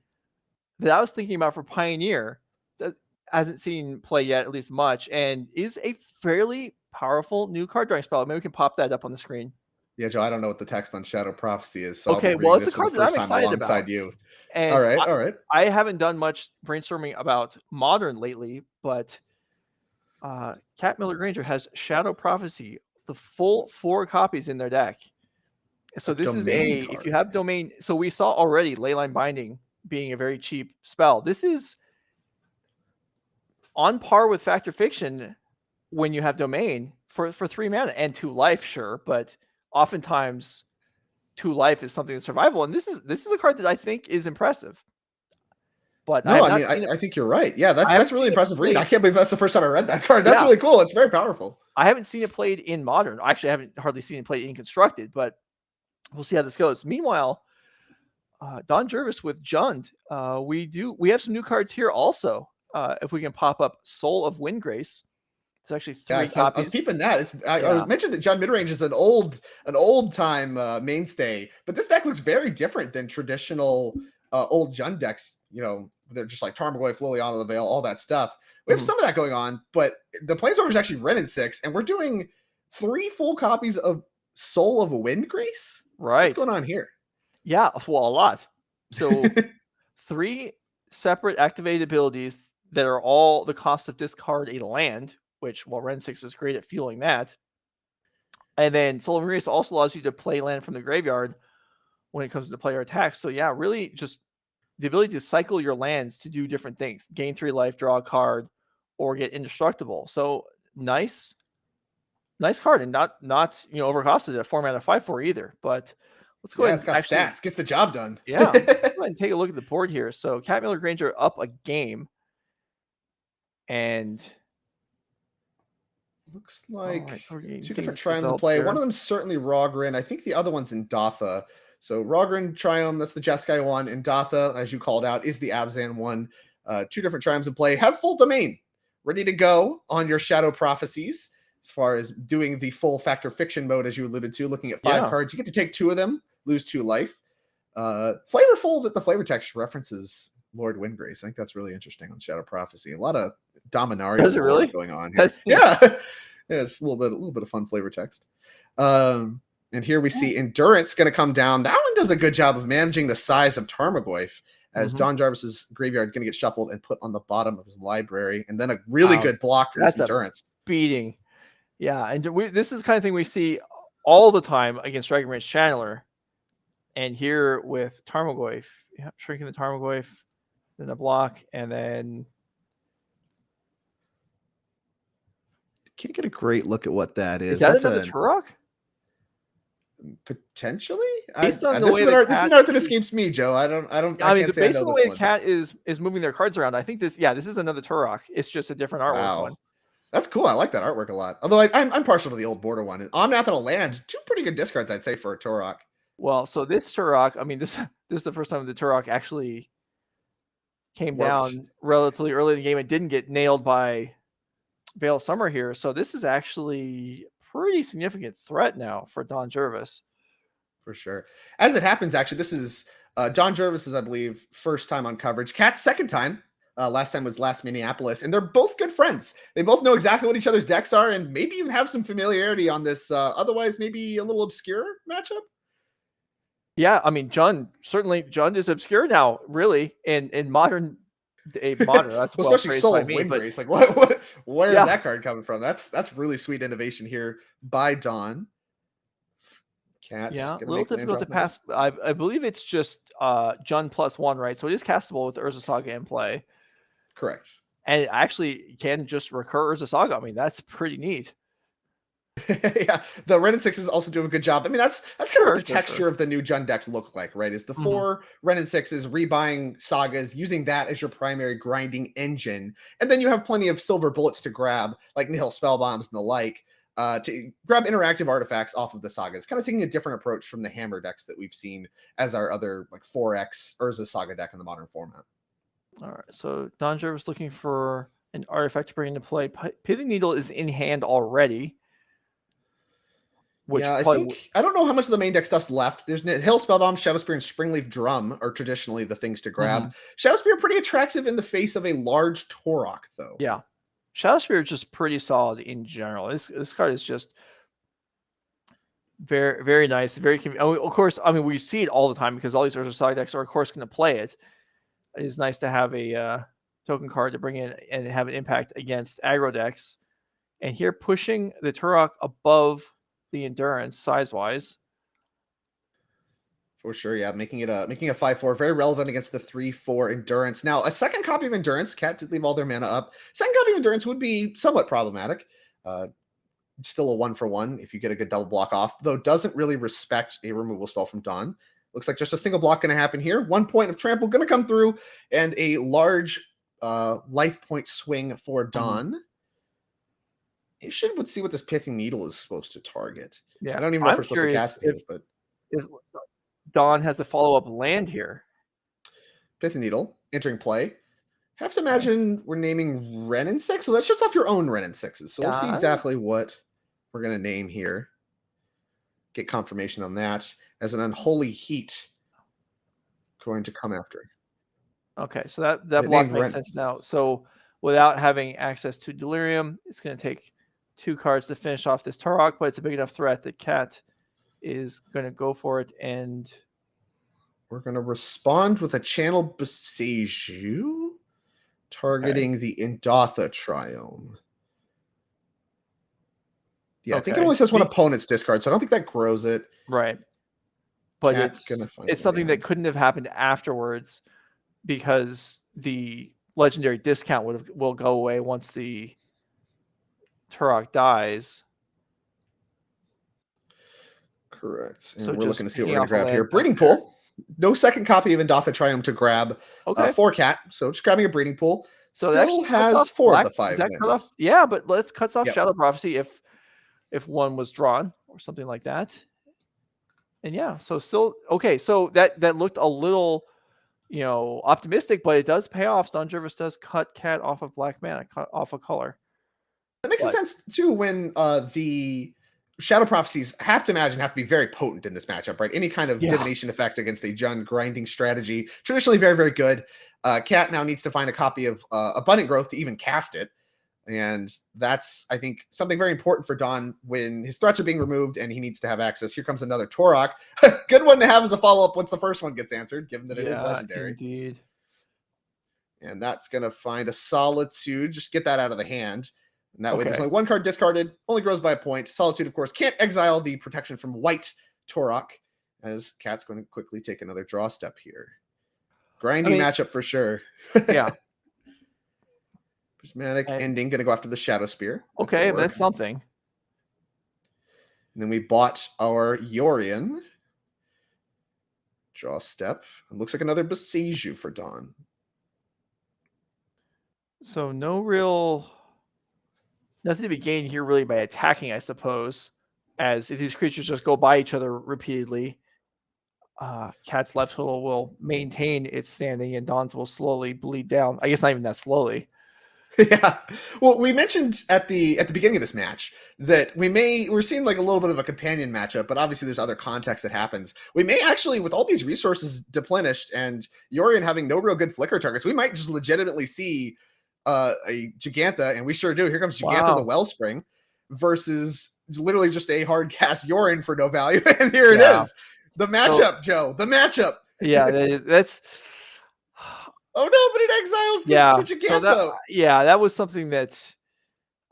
that I was thinking about for Pioneer that hasn't seen play yet, at least much, and is a fairly powerful new card drawing spell. Maybe we can pop that up on the screen. Yeah, Joe, I don't know what the text on Shadow Prophecy is. So okay, well, it's a card that I'm excited about. You. And all right. I haven't done much brainstorming about Modern lately, but Cat Miller Granger has Shadow Prophecy, the full 4 copies in their deck. So this is if you have Domain, so we saw already Leyline Binding being a very cheap spell. This is on par with Fact or Fiction when you have Domain for 3 mana and 2 life, sure, but oftentimes 2 life is something that's survival, and this is a card that I think is impressive. But no, I think you're right. Yeah, that's really impressive read. I can't believe that's the first time I read that card. That's really cool. It's very powerful. I haven't seen it played in Modern. Actually, I haven't hardly seen it played in Constructed, but we'll see how this goes. Meanwhile, Don Jervis with Jund. We have some new cards here also. If we can pop up Soul of Windgrace. It's actually 3 copies. I was keeping that. I mentioned that Jund midrange is an old time mainstay, but this deck looks very different than traditional old Jund decks. They're just like Tarmogoyf, Liliana the Veil, all that stuff. We have some of that going on, but the Planeswalker is actually Wrenn and 6, and we're doing 3 full copies of Soul of Windgrace. Right. What's going on here? Yeah, well, a lot. So 3 separate activated abilities that are all the cost of discard a land, which, Wrenn 6 is great at fueling that. And then Soul of Windgrace also allows you to play land from the graveyard when it comes to player attacks. So yeah, really just the ability to cycle your lands to do different things, gain 3 life, draw a card, or get indestructible. So nice card, and not overcosted at 4 mana 5/4 either. But let's go ahead. It's got stats, gets the job done. Yeah, let's go ahead and take a look at the board here. So Cat Miller Granger up a game, and looks like 2 different Triomes in play. One of them is certainly Rogrin. I think the other one's Indatha. So Rogrin Triome, that's the Jeskai one, and Indatha, as you called out, is the Abzan one. 2 different Triomes in play. Have full domain, ready to go on your Shadow Prophecies. As far as doing the full Fact or Fiction mode, as you alluded to, looking at 5 cards, you get to take 2 of them, lose 2 life. Flavorful that the flavor text references Lord Windgrace. I think that's really interesting on Shadow Prophecy. A lot of Dominaria going on here. It's a little bit of fun flavor text. And here we see Endurance going to come down. That one does a good job of managing the size of Tarmogoyf, as Don Jarvis's graveyard going to get shuffled and put on the bottom of his library, and then a really good block for this Endurance. Beating. Yeah, and this is the kind of thing we see all the time against Dragonrage Channeler. And here with Tarmogoyf, shrinking the Tarmogoyf, then a block, and then... Can you get a great look at what that is? Is that another Tourach? Potentially. This is an art that escapes me, Joe. I mean, based on the way the cat is moving their cards around, I think this is another Tourach. It's just a different artwork one. That's cool. I like that artwork a lot. Although I'm partial to the old border one. Omnath and a land, 2 pretty good discards, I'd say, for a Tourach. Well, so this Tourach, I mean, this is the first time the Tourach actually came down relatively early in the game. It didn't get nailed by Veil of Summer here. So this is actually a pretty significant threat now for Don Jervis. For sure. As it happens, actually, this is John Jervis's, I believe, first time on coverage. Cat's second time. Last time was last Minneapolis, and they're both good friends. They both know exactly what each other's decks are, and maybe even have some familiarity on this otherwise maybe a little obscure matchup. Yeah, I mean, Jund is obscure now, really, in modern. Modern, that's well, well especially phrased Soul by of me. But Windgrace. Like, where is that card coming from? That's really sweet innovation here by Dawn. Cat, yeah, a little difficult to pass. I believe it's just Jund +1, right? So it is castable with Urza Saga in play. Correct. And actually can just recur Urza Saga. I mean, that's pretty neat. Yeah, the Ren and 6s also do a good job. I mean, that's kind of what the texture of the new Jund decks look like, right? Is the 4 Ren and 6s rebuying sagas, using that as your primary grinding engine, and then you have plenty of silver bullets to grab, like Nihil Spellbombs and the like, to grab interactive artifacts off of the sagas. Kind of taking a different approach from the hammer decks that we've seen as our other like 4X Urza Saga deck in the modern format. All right, so Don Jervis looking for an artifact to bring into play. Pithing Needle is in hand already. Yeah, I think I don't know how much of the main deck stuff's left. There's Hill Spellbomb, Shadowspear, and Springleaf Drum are traditionally the things to grab. Shadowspear pretty attractive in the face of a large Tourach, though. Yeah, Shadowspear is just pretty solid in general. This card is just very, very nice. Very of course, I mean, we see it all the time because all these Urza Saga decks are, of course, going to play it. It is nice to have a token card to bring in and have an impact against aggro decks. And here, pushing the Tourach above the endurance size-wise. For sure, yeah, making a 5/4 very relevant against the 3/4 endurance. Now, a second copy of endurance, Cat did leave all their mana up. Second copy of endurance would be somewhat problematic. Still a 1-for-1 if you get a good double block off, though doesn't really respect a removal spell from Dawn. Looks like just a single block going to happen here. 1 point of trample going to come through, and a large life point swing for Dawn. You should see what this Pithing Needle is supposed to target. Yeah, I don't even know if we're supposed to cast it, but if Dawn has a follow-up land here. Pithing Needle entering play. Have to imagine we're naming Ren and 6, so that shuts off your own Ren and 6s. So we'll see exactly what we're going to name here. Get confirmation on that as an Unholy Heat going to come after. Okay, so that block makes sense now. So without having access to Delirium, it's going to take 2 cards to finish off this Tourach, but it's a big enough threat that Cat is going to go for it, and we're going to respond with a Channel Boseiju targeting the Yegantha Triome. Yeah, I think it only says one opponent's discard, so I don't think that grows it. Right. But it's something that couldn't have happened afterwards because the legendary discount will go away once the Tourach dies. Correct. And so we're looking to see what we're going to grab here. Breeding Pool. No second copy of Yegantha Triome to grab for Cat. So just grabbing a Breeding Pool. So still has 4 of the 5. Yeah, but let's cut off Shadow Prophecy if one was drawn or something like that. And yeah, so still okay. So that looked a little, optimistic, but it does pay off. Don Jervis does cut Cat off of black mana, cut off a color. That makes sense too when the Shadow Prophecies have to be very potent in this matchup, right? Any kind of divination effect against a Jund grinding strategy, traditionally very, very good. Cat now needs to find a copy of Abundant Growth to even cast it. And that's, I think, something very important for Don when his threats are being removed and he needs to have access. Here comes another Tourach. Good one to have as a follow-up once the first one gets answered, given that it is legendary. Indeed. And that's going to find a Solitude. Just get that out of the hand. And that way there's only 1 card discarded, only grows by a point. Solitude, of course, can't exile the protection from white Tourach, as Cat's going to quickly take another draw step here. Grindy matchup for sure. Yeah. Prismatic Ending, going to go after the Shadow Spear. Okay, that's something. And then we bought our Yorion. Draw step. It looks like another Boseiju for Dawn. So nothing to be gained here really by attacking, I suppose, as if these creatures just go by each other repeatedly, Cat's left will maintain its standing and Dawn's will slowly bleed down. I guess not even that slowly. Yeah. Well, we mentioned at the beginning of this match that we're seeing like a little bit of a companion matchup, but obviously there's other context that happens. We may actually, with all these resources deplenished and Yorion having no real good flicker targets, we might just legitimately see a Jegantha, and we sure do. Here comes Jegantha the Wellspring versus literally just a hard cast Yorion for no value. And here it is. The matchup, Joe. The matchup. Yeah, that's Oh no, but it exiles the Jegantha. That was something that,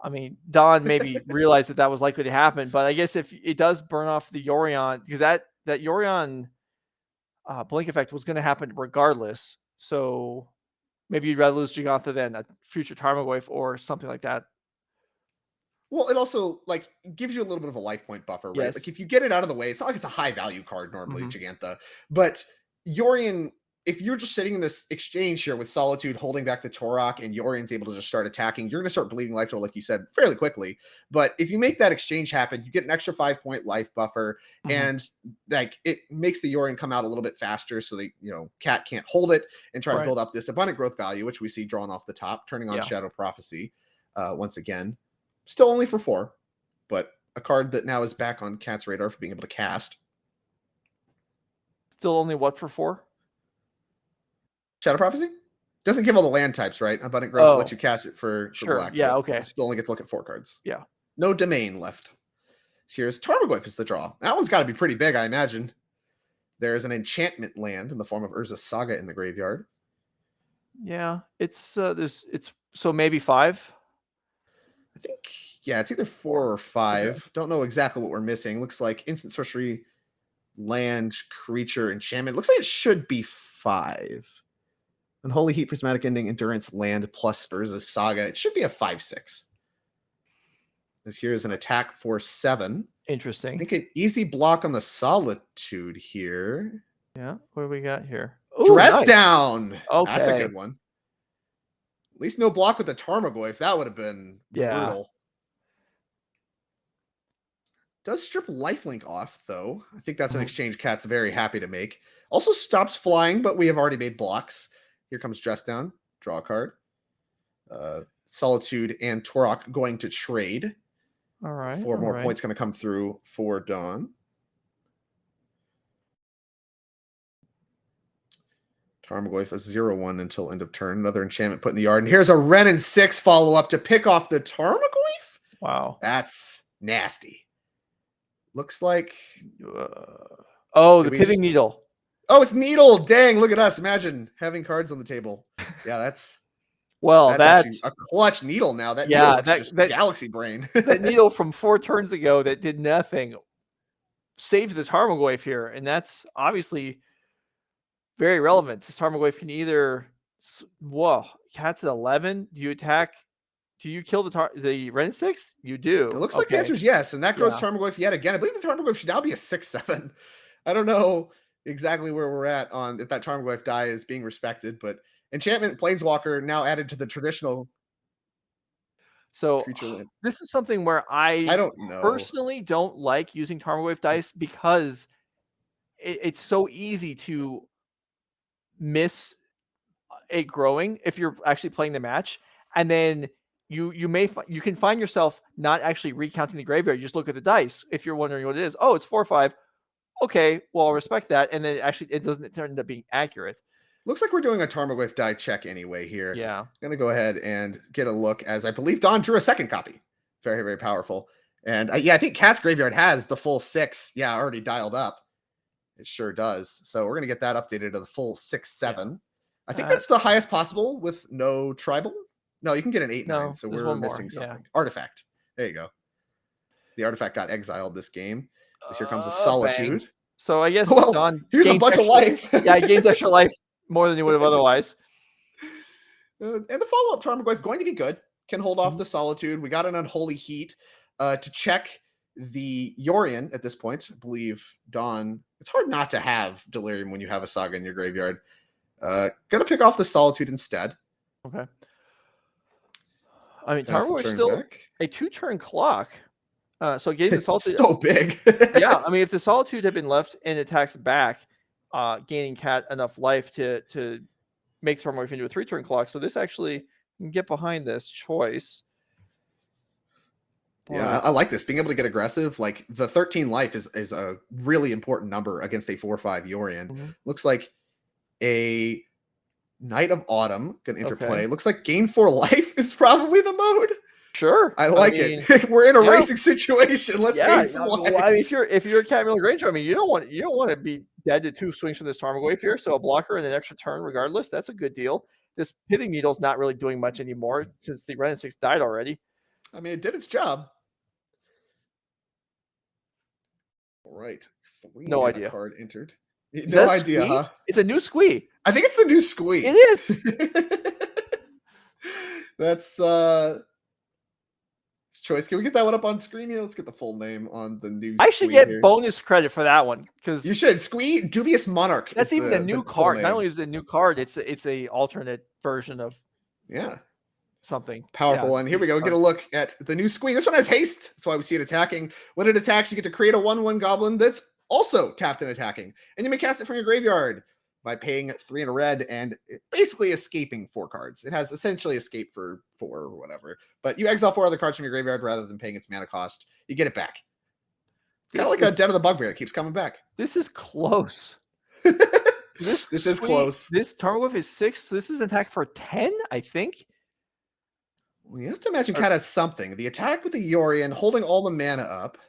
I mean, Don maybe realized that was likely to happen, but I guess if it does burn off the Yorion, because that Yorion blink effect was going to happen regardless. So maybe you'd rather lose Jegantha than a future Tarmogoyf or something like that. Well, it also like gives you a little bit of a life point buffer, right? Yes. Like if you get it out of the way, it's not like it's a high value card normally, Jegantha, but Yorion, if you're just sitting in this exchange here with Solitude holding back the Tourach and Yorion's able to just start attacking, you're going to start bleeding life total, like you said, fairly quickly. But if you make that exchange happen, you get an extra 5-point life buffer, and like it makes the Yorion come out a little bit faster, so they, Cat can't hold it and try to build up this abundant growth value, which we see drawn off the top, turning on Shadow Prophecy once again. Still only for 4, but a card that now is back on Cat's radar for being able to cast. Still only what for 4? Shadow Prophecy? Doesn't give all the land types, right? Abundant Growth lets you cast it for black. Yeah, okay. You still only get to look at 4 cards. Yeah. No domain left. So here's Tarmogoyf is the draw. That one's got to be pretty big, I imagine. There's an enchantment land in the form of Urza's Saga in the graveyard. Yeah, it's so maybe 5. I think, it's either 4 or 5. Okay. Don't know exactly what we're missing. Looks like instant sorcery, land, creature, enchantment. Looks like it should be 5. Unholy Heat, Prismatic Ending, Endurance, land, plus Urza's Saga. It should be a 5/6. This here is an attack for 7. Interesting. I think an easy block on the Solitude here. Yeah, what do we got here? Ooh, Dress down. Okay. That's a good one. At least no block with the Tarmogoyf. That would have been brutal. Does strip lifelink off, though. I think that's an exchange Cat's very happy to make. Also stops flying, but we have already made blocks. Here comes Dress Down. Draw a card. Solitude and Tourach going to trade. All right. 4 more points going to come through for Dawn. Tarmogoyf a 0/1 until end of turn. Another enchantment put in the yard. And here's a Wrenn and 6 follow-up to pick off the Tarmogoyf. Wow. That's nasty. Looks like... the Pithing Needle. Oh, it's Needle. Dang, look at us. Imagine having cards on the table. Yeah, that's... Well, that's a clutch Needle now. That Needle looks just Galaxy Brain. That Needle from 4 turns ago that did nothing saved the Tarmogoyf here, and that's obviously very relevant. This Tarmogoyf can either... Whoa, Cat's at 11. Do you attack... Do you kill the Wrenn 6? You do. It looks like the answer is yes, and that grows Tarmogoyf yet again. I believe the Tarmogoyf should now be a 6/7. I don't know exactly where we're at on if that Tarmogoyf die is being respected, but enchantment Planeswalker now added to the traditional. So this is something where I don't know. Personally don't like using Tarmogoyf dice because it's so easy to miss it growing if you're actually playing the match, and then you can find yourself not actually recounting the graveyard. You just look at the dice. If you're wondering what it is, it's 4/5. Okay, well, I'll respect that, and then it doesn't turn into being accurate. Looks like we're doing a Tarmogoyf die check anyway here. Yeah. Gonna go ahead and get a look, as I believe Don drew a second copy. Very, very powerful. And I think Cat's Graveyard has the full 6. Yeah, already dialed up. It sure does. So we're gonna get that updated to the full 6/7. I think that's the highest possible with no tribal. No, you can get an 8/9. So we're missing something. Yeah. Artifact. There you go. The artifact got exiled this game. Here comes a Solitude. Bang. So I guess Don here's a bunch of life. Yeah, he gains extra life more than you would have otherwise. And the follow-up Tarmogoyf going to be good. Can hold off the Solitude. We got an Unholy Heat to check the Yorion at this point. I believe Dawn. It's hard not to have Delirium when you have a Saga in your graveyard. Gonna pick off the Solitude instead. Okay. I mean, Tarmogoyf is still a 2-turn clock. So getting the Solitude... so big. Yeah, I mean, if the Solitude had been left and attacks back, gaining Cat enough life to make Tarmogoyf into a 3-turn clock. So this actually can get behind this choice. Yeah, I like this. Being able to get aggressive, like the 13 life is a really important number against a 4/5 Yorion. Mm-hmm. Looks like a Night of Autumn can interplay. Okay. Looks like Gain 4 life is probably the mode. Sure, I like it. We're in a racing situation. Let's gain some life. Well, I mean, if you're a Cat Miller Granger, I mean, you don't want to be dead to 2 swings from this Tarmogoyf here. So a blocker and an extra turn, regardless, that's a good deal. This Pithing Needle's not really doing much anymore since the Ren 6 died already. I mean, it did its job. All right, 3 no idea. Card entered. Is no idea, squee? Huh? It's a new squee. I think it's the new squee. It is. That's choice. Can we get that one up on screen here? Let's get the full name on the new. I should get bonus credit for that one because you should. Squee Dubious Monarch. That's even a new card. Not only is it a new card, it's a alternate version of something powerful one. Here we go. Get a look at the new Squee. This one has haste. That's why we see it attacking. When it attacks, you get to create a 1/1 goblin that's also tapped and attacking, and you may cast it from your graveyard by paying 3 in a red and basically escaping 4 cards. It has essentially escape for 4 or whatever, but you exile 4 other cards from your graveyard rather than paying its mana cost. You get it back. It's kind of like a Den of the Bugbear that keeps coming back. This is close. This is close. This Tarmogoyf is 6. This is an attack for 10, I think. Well, you have to imagine Cat has something. The attack with the Yorion, holding all the mana up.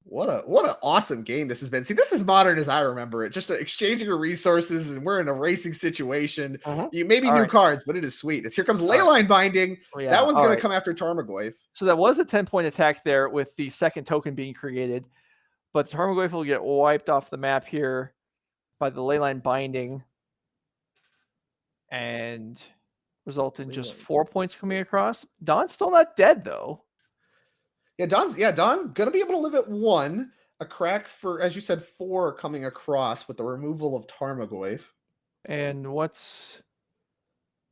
What an awesome game this has been. See, this is modern as I remember it. Just exchanging your resources, and we're in a racing situation. You maybe new cards, but it is sweet. Here comes Leyline Binding. That one's going to come after Tarmogoyf. So that was a 10-point attack there with the second token being created. But Tarmogoyf will get wiped off the map here by the Leyline Binding. And result in just 4 points coming across. Don's still not dead, though. Yeah, Don gonna be able to live at 1. A crack for, as you said, 4 coming across with the removal of Tarmogoyf. And what's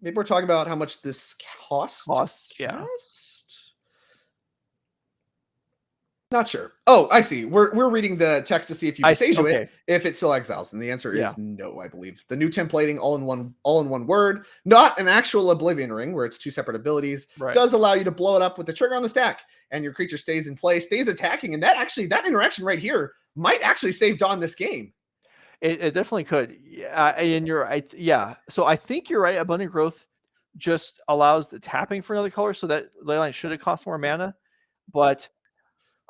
maybe we're talking about how much this costs? Yeah. Not sure. Oh, I see. We're reading the text to see if you Besage it, if it still exiles, and the answer is no, I believe. The new templating, all in one word, not an actual Oblivion Ring where it's 2 separate abilities, does allow you to blow it up with the trigger on the stack, and your creature stays in play, stays attacking, and that interaction right here might actually save Don this game. It definitely could. And you're right. Yeah. So I think you're right. Abundant Growth just allows the tapping for another color, so that Leyline should have cost more mana, but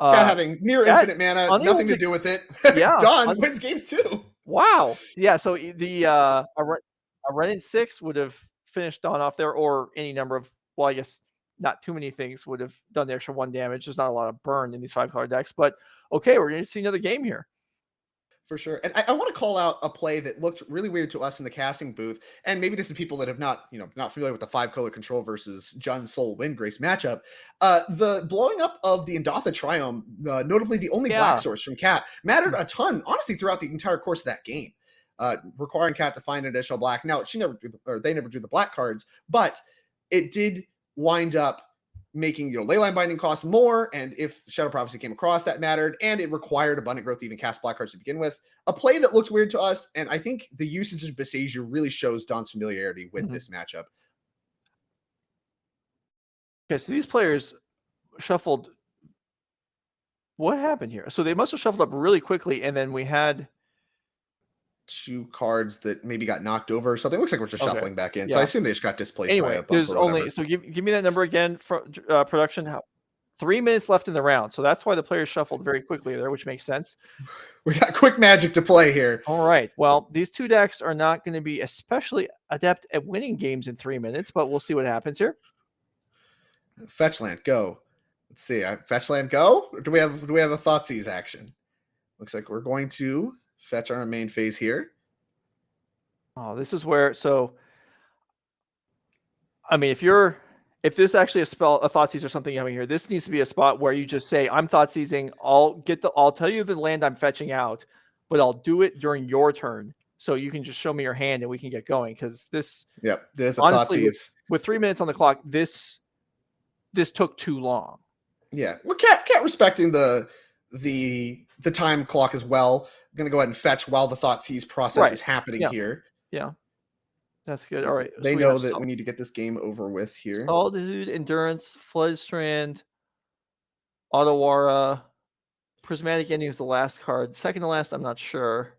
Cat having near infinite mana, nothing to do with it. Yeah, Don wins games too. Wow. Yeah. So the a Ren 6 would have finished Don off there, or any number of, well, I guess not too many things would have done the extra 1 damage. There's not a lot of burn in these 5-color decks, but okay, we're going to see another game here. For sure. And I want to call out a play that looked really weird to us in the casting booth. And maybe this is people that have not familiar with the 5-color control versus Jund Soul Windgrace matchup. The blowing up of the Yegantha Triome, notably the only black source from Cat, mattered a ton, honestly, throughout the entire course of that game. Requiring Cat to find an additional black. Now, they never drew the black cards, but it did wind up making Leyline Binding cost more, and if Shadow Prophecy came across, that mattered, and it required Abundant Growth to even cast black cards to begin with. A play that looked weird to us, and I think the usage of Besage really shows Don's familiarity with this matchup. Okay, so these players shuffled. What happened here? So they must have shuffled up really quickly, and then we had 2 cards that maybe got knocked over or something. It looks like we're just shuffling back in. So I assume they just got displaced by a bump. There's only, so give me that number again for production. 3 minutes left in the round. So that's why the players shuffled very quickly there, which makes sense. We got quick magic to play here. All right. Well, these 2 decks are not going to be especially adept at winning games in 3 minutes, but we'll see what happens here. Fetch land, go. Let's see. Fetch land, go. Or do we have a Thoughtseize action? Looks like we're going to fetch on our main phase here. Oh, this is where, so I mean, if this actually a Thoughtseize or something having here, this needs to be a spot where you just say, I'm Thoughtseizing, I'll tell you the land I'm fetching out, but I'll do it during your turn. So you can just show me your hand and we can get going. Because this, there's a honestly, Thoughtseize. With 3 minutes on the clock, this took too long. Yeah. Well, Cat respecting the time clock as well. I'm going to go ahead and fetch while the Thoughtseize process is happening here. Yeah. That's good. All right. They So we know have that we need to get this game over with here. Solitude, Endurance, Flooded Strand, Otawara, Prismatic Ending is the last card. Second to last, I'm not sure.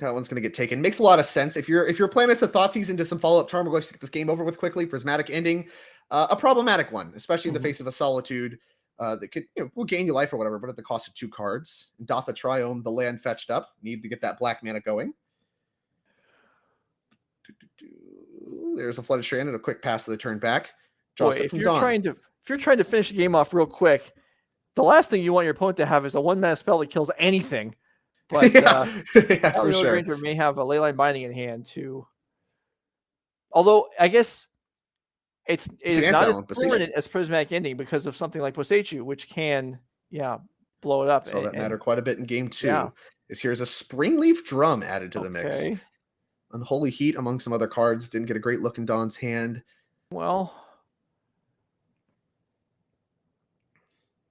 That one's going to get taken. Makes a lot of sense. If you're playing us a Thoughtseize into some follow-up Tarmogoyfs to get this game over with quickly, Prismatic Ending, a problematic one, especially in the face of a Solitude that could, will gain you life or whatever, but at the cost of 2 cards. Datha Triome, the land fetched up. Need to get that black mana going. There's a Flooded Strand and a quick pass to the turn back. Boy, if you're trying to finish the game off real quick, the last thing you want your opponent to have is a 1-mana spell that kills anything. But yeah, for sure. Ranger may have a Leyline Binding in hand too. Although I guess it is not as permanent as Prismatic Ending because of something like Posechu, which can blow it up. So that matter quite a bit in game 2. Yeah. Here's a Springleaf Drum added to the mix. Unholy Heat among some other cards. Didn't get a great look in Dawn's hand. Well,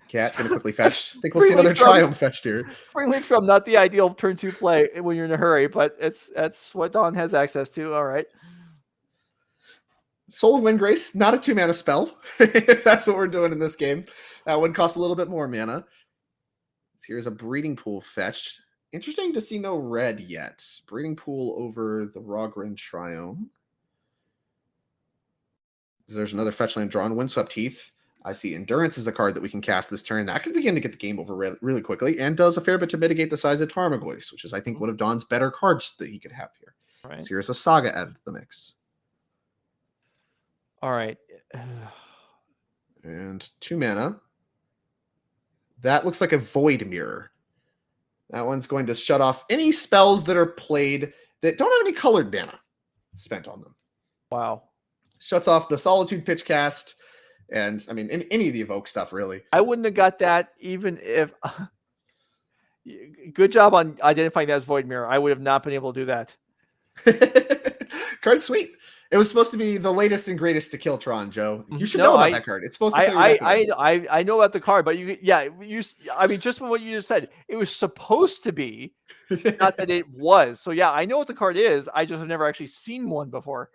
Cat gonna quickly fetch. I think we'll see another Triumph fetched here. Springleaf Drum, not the ideal turn 2 play when you're in a hurry, but that's what Dawn has access to. All right. Soul of Windgrace, not a 2-mana spell. If that's what we're doing in this game, that would cost a little bit more mana. Here's a Breeding Pool fetched. Interesting to see no red yet. Breeding Pool over the Rogran Triome. There's another fetch land drawn. Windswept Heath. I see Endurance is a card that we can cast this turn. That could begin to get the game over really quickly and does a fair bit to mitigate the size of Tarmogoyfs, which is, I think, one of Dawn's better cards that he could have here. Right. So here's a Saga added to the mix. All right. And 2 mana. That looks like a Void Mirror. That one's going to shut off any spells that are played that don't have any colored mana spent on them. Wow. Shuts off the Solitude Pitch Cast, and I mean, any of the Evoke stuff, really. I wouldn't have got that even if... Good job on identifying that as Void Mirror. I would have not been able to do that. Card's sweet. It was supposed to be the latest and greatest to kill Tron, Joe. You should know about that card. It's supposed to kill I know about the card, but I mean, just from what you just said, it was supposed to be, not that it was. So yeah, I know what the card is. I just have never actually seen one before.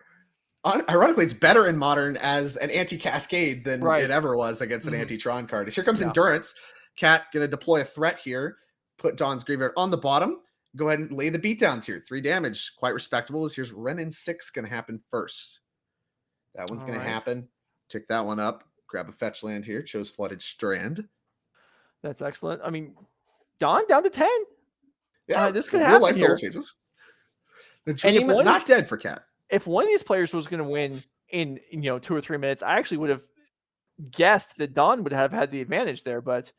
Ironically, it's better in Modern as an anti-Cascade than it ever was against an anti-Tron card. Here comes Endurance. Cat going to deploy a threat here. Put Dawn's Graveyard on the bottom. Go ahead and lay the beatdowns here. 3 damage. Quite respectable. Here's Renin 6 going to happen first. That one's going to happen. Tick that one up. Grab a fetch land here. Chose Flooded Strand. That's excellent. I mean, Dawn down to 10. Yeah, this could happen here. Changes. The dream not dead for Cat. If one of these players was going to win in 2 or 3 minutes, I actually would have guessed that Dawn would have had the advantage there, but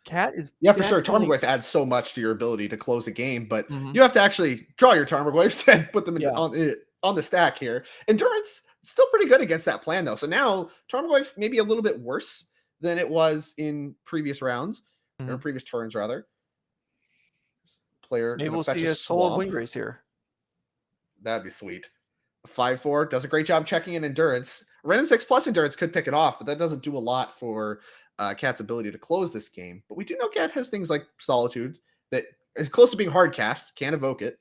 Cat is for sure. Tarmogoyf adds so much to your ability to close a game, but you have to actually draw your Tarmogoyfs and put them on the stack here. Endurance still pretty good against that plan though. So now Tarmogoyf maybe a little bit worse than it was in previous rounds or previous turns rather. Player maybe we'll see a Soul of Windgrace here. That'd be sweet. 5/4 does a great job checking in Endurance. Renin 6 plus Endurance could pick it off, but that doesn't do a lot for Cat's ability to close this game. But we do know Cat has things like Solitude that is close to being hard cast. Can't evoke it.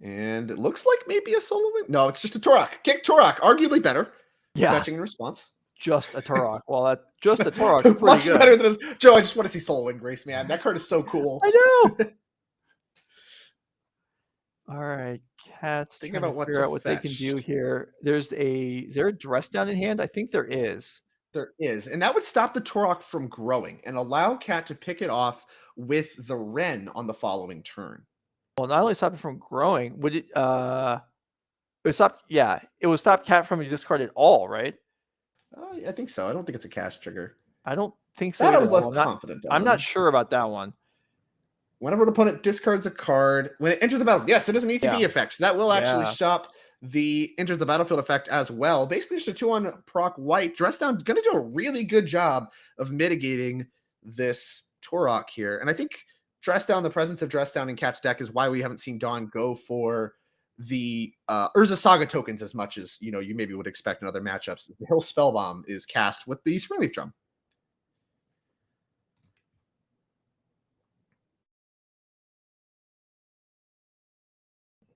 And it looks like maybe a Soul of Wind. No, it's just a Tourach. Kick Tourach. Arguably better. Yeah. Fetching in response. Just a Tourach. Well, just a Tourach is pretty much good. Better than Joe, I just want to see Soul of Windgrace, man. That card is so cool. I know. All right, Cat's thinking about what they can do here. Is there a dress down in hand? I think there is. There is, and that would stop the Tourach from growing and allow Cat to pick it off with the Wren on the following turn. Well, not only stop it from growing, would it? It would stop. Yeah, it would stop Cat from being discarded at all, right? I think so. I don't think it's a cast trigger. I don't think so. That I was less confident. I'm not sure about that one. Whenever an opponent discards a card, when it enters the battlefield, yes, it doesn't need to be effect. So that will actually stop the enters the battlefield effect as well. Basically, just a 2/1 proc white. Dress Down going to do a really good job of mitigating this Tourach here. And I think Dress Down, the presence of Dress Down in Cat's deck is why we haven't seen Dawn go for the Urza Saga tokens as much as you maybe would expect in other matchups. The Hill Spellbomb is cast with the Springleaf Drum.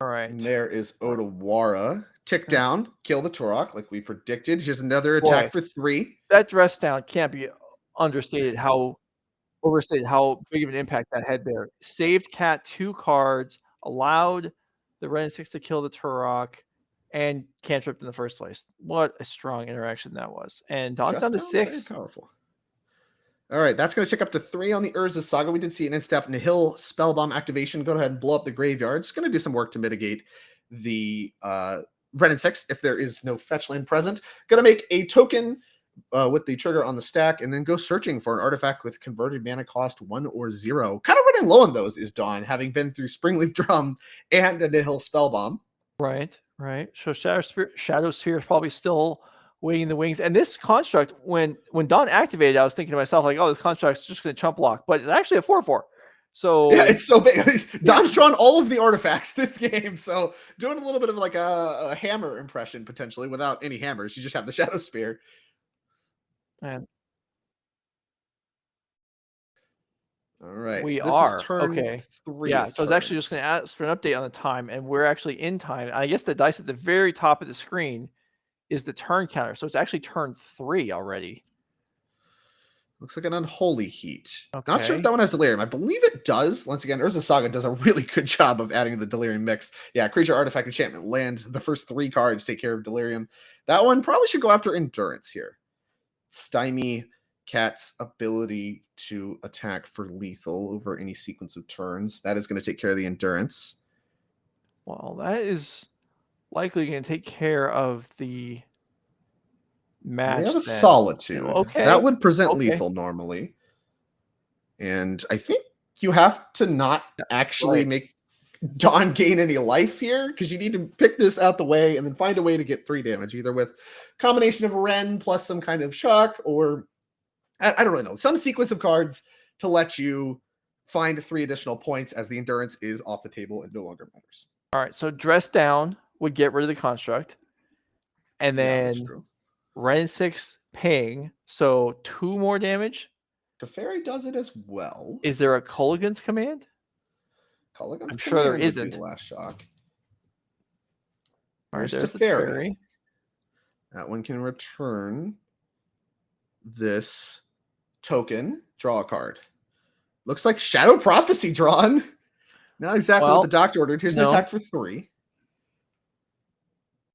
All right. And there is Odawara. Tick down, kill the Tourach like we predicted. Here's another attack for 3. That dress down can't be overstated how big of an impact that had there. Saved Cat 2 cards, allowed the Ren 6 to kill the Tourach, and cantripped in the first place. What a strong interaction that was. And Dawn's down to 6. Very powerful. All right, that's going to tick up to 3 on the Urza Saga. We did see an in-step Nihil Spellbomb activation. Go ahead and blow up the graveyard. It's going to do some work to mitigate the Ren 6 if there is no fetch land present. Going to make a token with the trigger on the stack, and then go searching for an artifact with converted mana cost 1 or 0. Kind of running low on those is Dawn, having been through Springleaf Drum and a Nihil Spellbomb. Right. So Shadow Sphere is probably still waiting in the wings. And this construct, when Dawn activated, I was thinking to myself, like, oh, this construct's just going to chump block. But it's actually a 4/4. So yeah, it's so big. Dawn's drawn all of the artifacts this game. So doing a little bit of like a hammer impression, potentially, without any hammers. You just have the Shadow Spear. And all right, we so are this is turn okay. 3. Yeah, so I was actually just going to ask for an update on the time, and we're actually in time. I guess the dice at the very top of the screen is the turn counter, so it's actually turn 3 already. Looks like an Unholy Heat. Okay. Not sure if that one has Delirium. I believe it does. Once again, Urza Saga does a really good job of adding the Delirium mix. Yeah, creature, artifact, enchantment, land. The first 3 cards take care of Delirium. That one probably should go after Endurance here. Stymie Cat's ability to attack for lethal over any sequence of turns. That is going to take care of the Endurance. Well, that is likely going to take care of the match. We have a Solitude. Okay. That would present lethal normally. And I think you have to not actually make Dawn gain any life here, because you need to pick this out the way and then find a way to get 3 damage, either with combination of a Ren plus some kind of shock, or I don't really know, some sequence of cards to let you find 3 additional points, as the Endurance is off the table and no longer matters. All right, so Dress Down would get rid of the construct, and then Ren 6 ping, so 2 more damage. Teferi does it as well. Is there a Kolaghan's command? I'm sure there isn't. The last shock. All right, there's the Teferi. That one can return this token, draw a card. Looks like Shadow Prophecy drawn. Not exactly what the doctor ordered. Here's an attack for 3.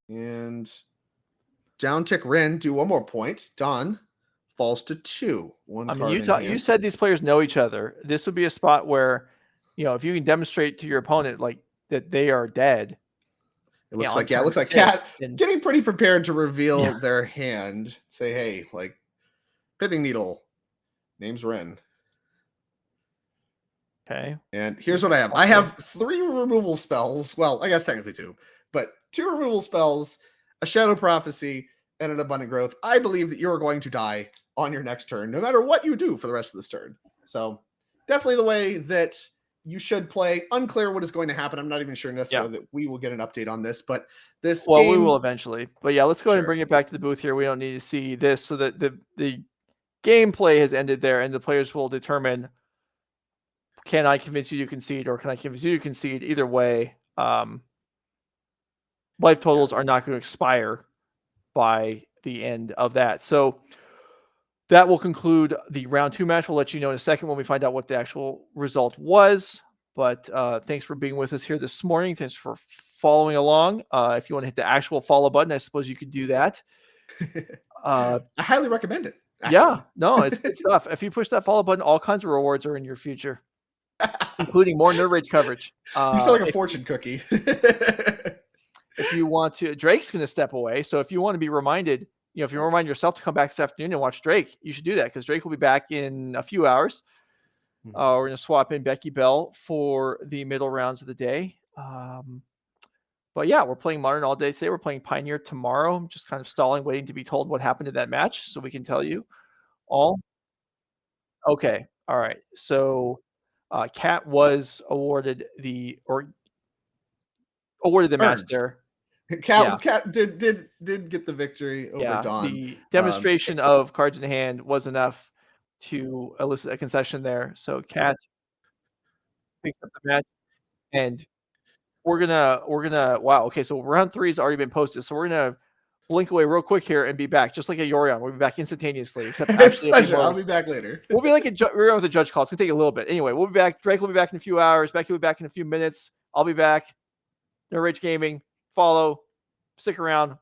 And down tick Ren, do 1 more point. Dawn falls to 2. You said these players know each other. This would be a spot where, if you can demonstrate to your opponent like that they are dead. It looks like Cat getting pretty prepared to reveal their hand. Say, hey, like, Pithing Needle, name's Ren. Okay. And here's what I have. I have 3 removal spells. Well, I guess technically 2, but 2 removal spells, a Shadow Prophecy, and an Abundant Growth. I believe that you're going to die on your next turn, no matter what you do for the rest of this turn. So definitely the way that you should play. Unclear what is going to happen. I'm not even sure necessarily that we will get an update on this, but this game... we will eventually. But yeah, let's go ahead and bring it back to the booth here. We don't need to see this, so that the gameplay has ended there, and the players will determine, can I convince you to concede, or can I convince you to concede? Either way, life totals are not going to expire by the end of that. So that will conclude the round 2 match. We'll let you know in a second when we find out what the actual result was. But thanks for being with us here this morning. Thanks for following along. If you want to hit the actual follow button, I suppose you could do that. I highly recommend it. Actually. Yeah, no, it's good stuff. If you push that follow button, all kinds of rewards are in your future, including more Nerd Rage coverage. You sound like a fortune cookie. If you want to, Drake's going to step away. So if you want to be reminded, if you remind yourself to come back this afternoon and watch Drake, you should do that, because Drake will be back in a few hours. We're going to swap in Becky Bell for the middle rounds of the day. But yeah, we're playing Modern all day today. We're playing Pioneer tomorrow. I'm just kind of stalling, waiting to be told what happened in that match so we can tell you all. Okay. All right. So Cat was awarded the match there. Cat did get the victory over Dawn. The demonstration of cards in hand was enough to elicit a concession there. So Cat picks up the match, and we're gonna wow. Okay, so round 3 has already been posted, so we're gonna blink away real quick here and be back, just like a Yorion. We'll be back instantaneously, except It's actually it'll be pleasure. more. I'll be back later. We'll be like we're with a judge call. It's gonna take a little bit. Anyway, we'll be back. Drake will be back in a few hours. Becky will be back in a few minutes. I'll be back. No Rage Gaming. Follow. Stick around.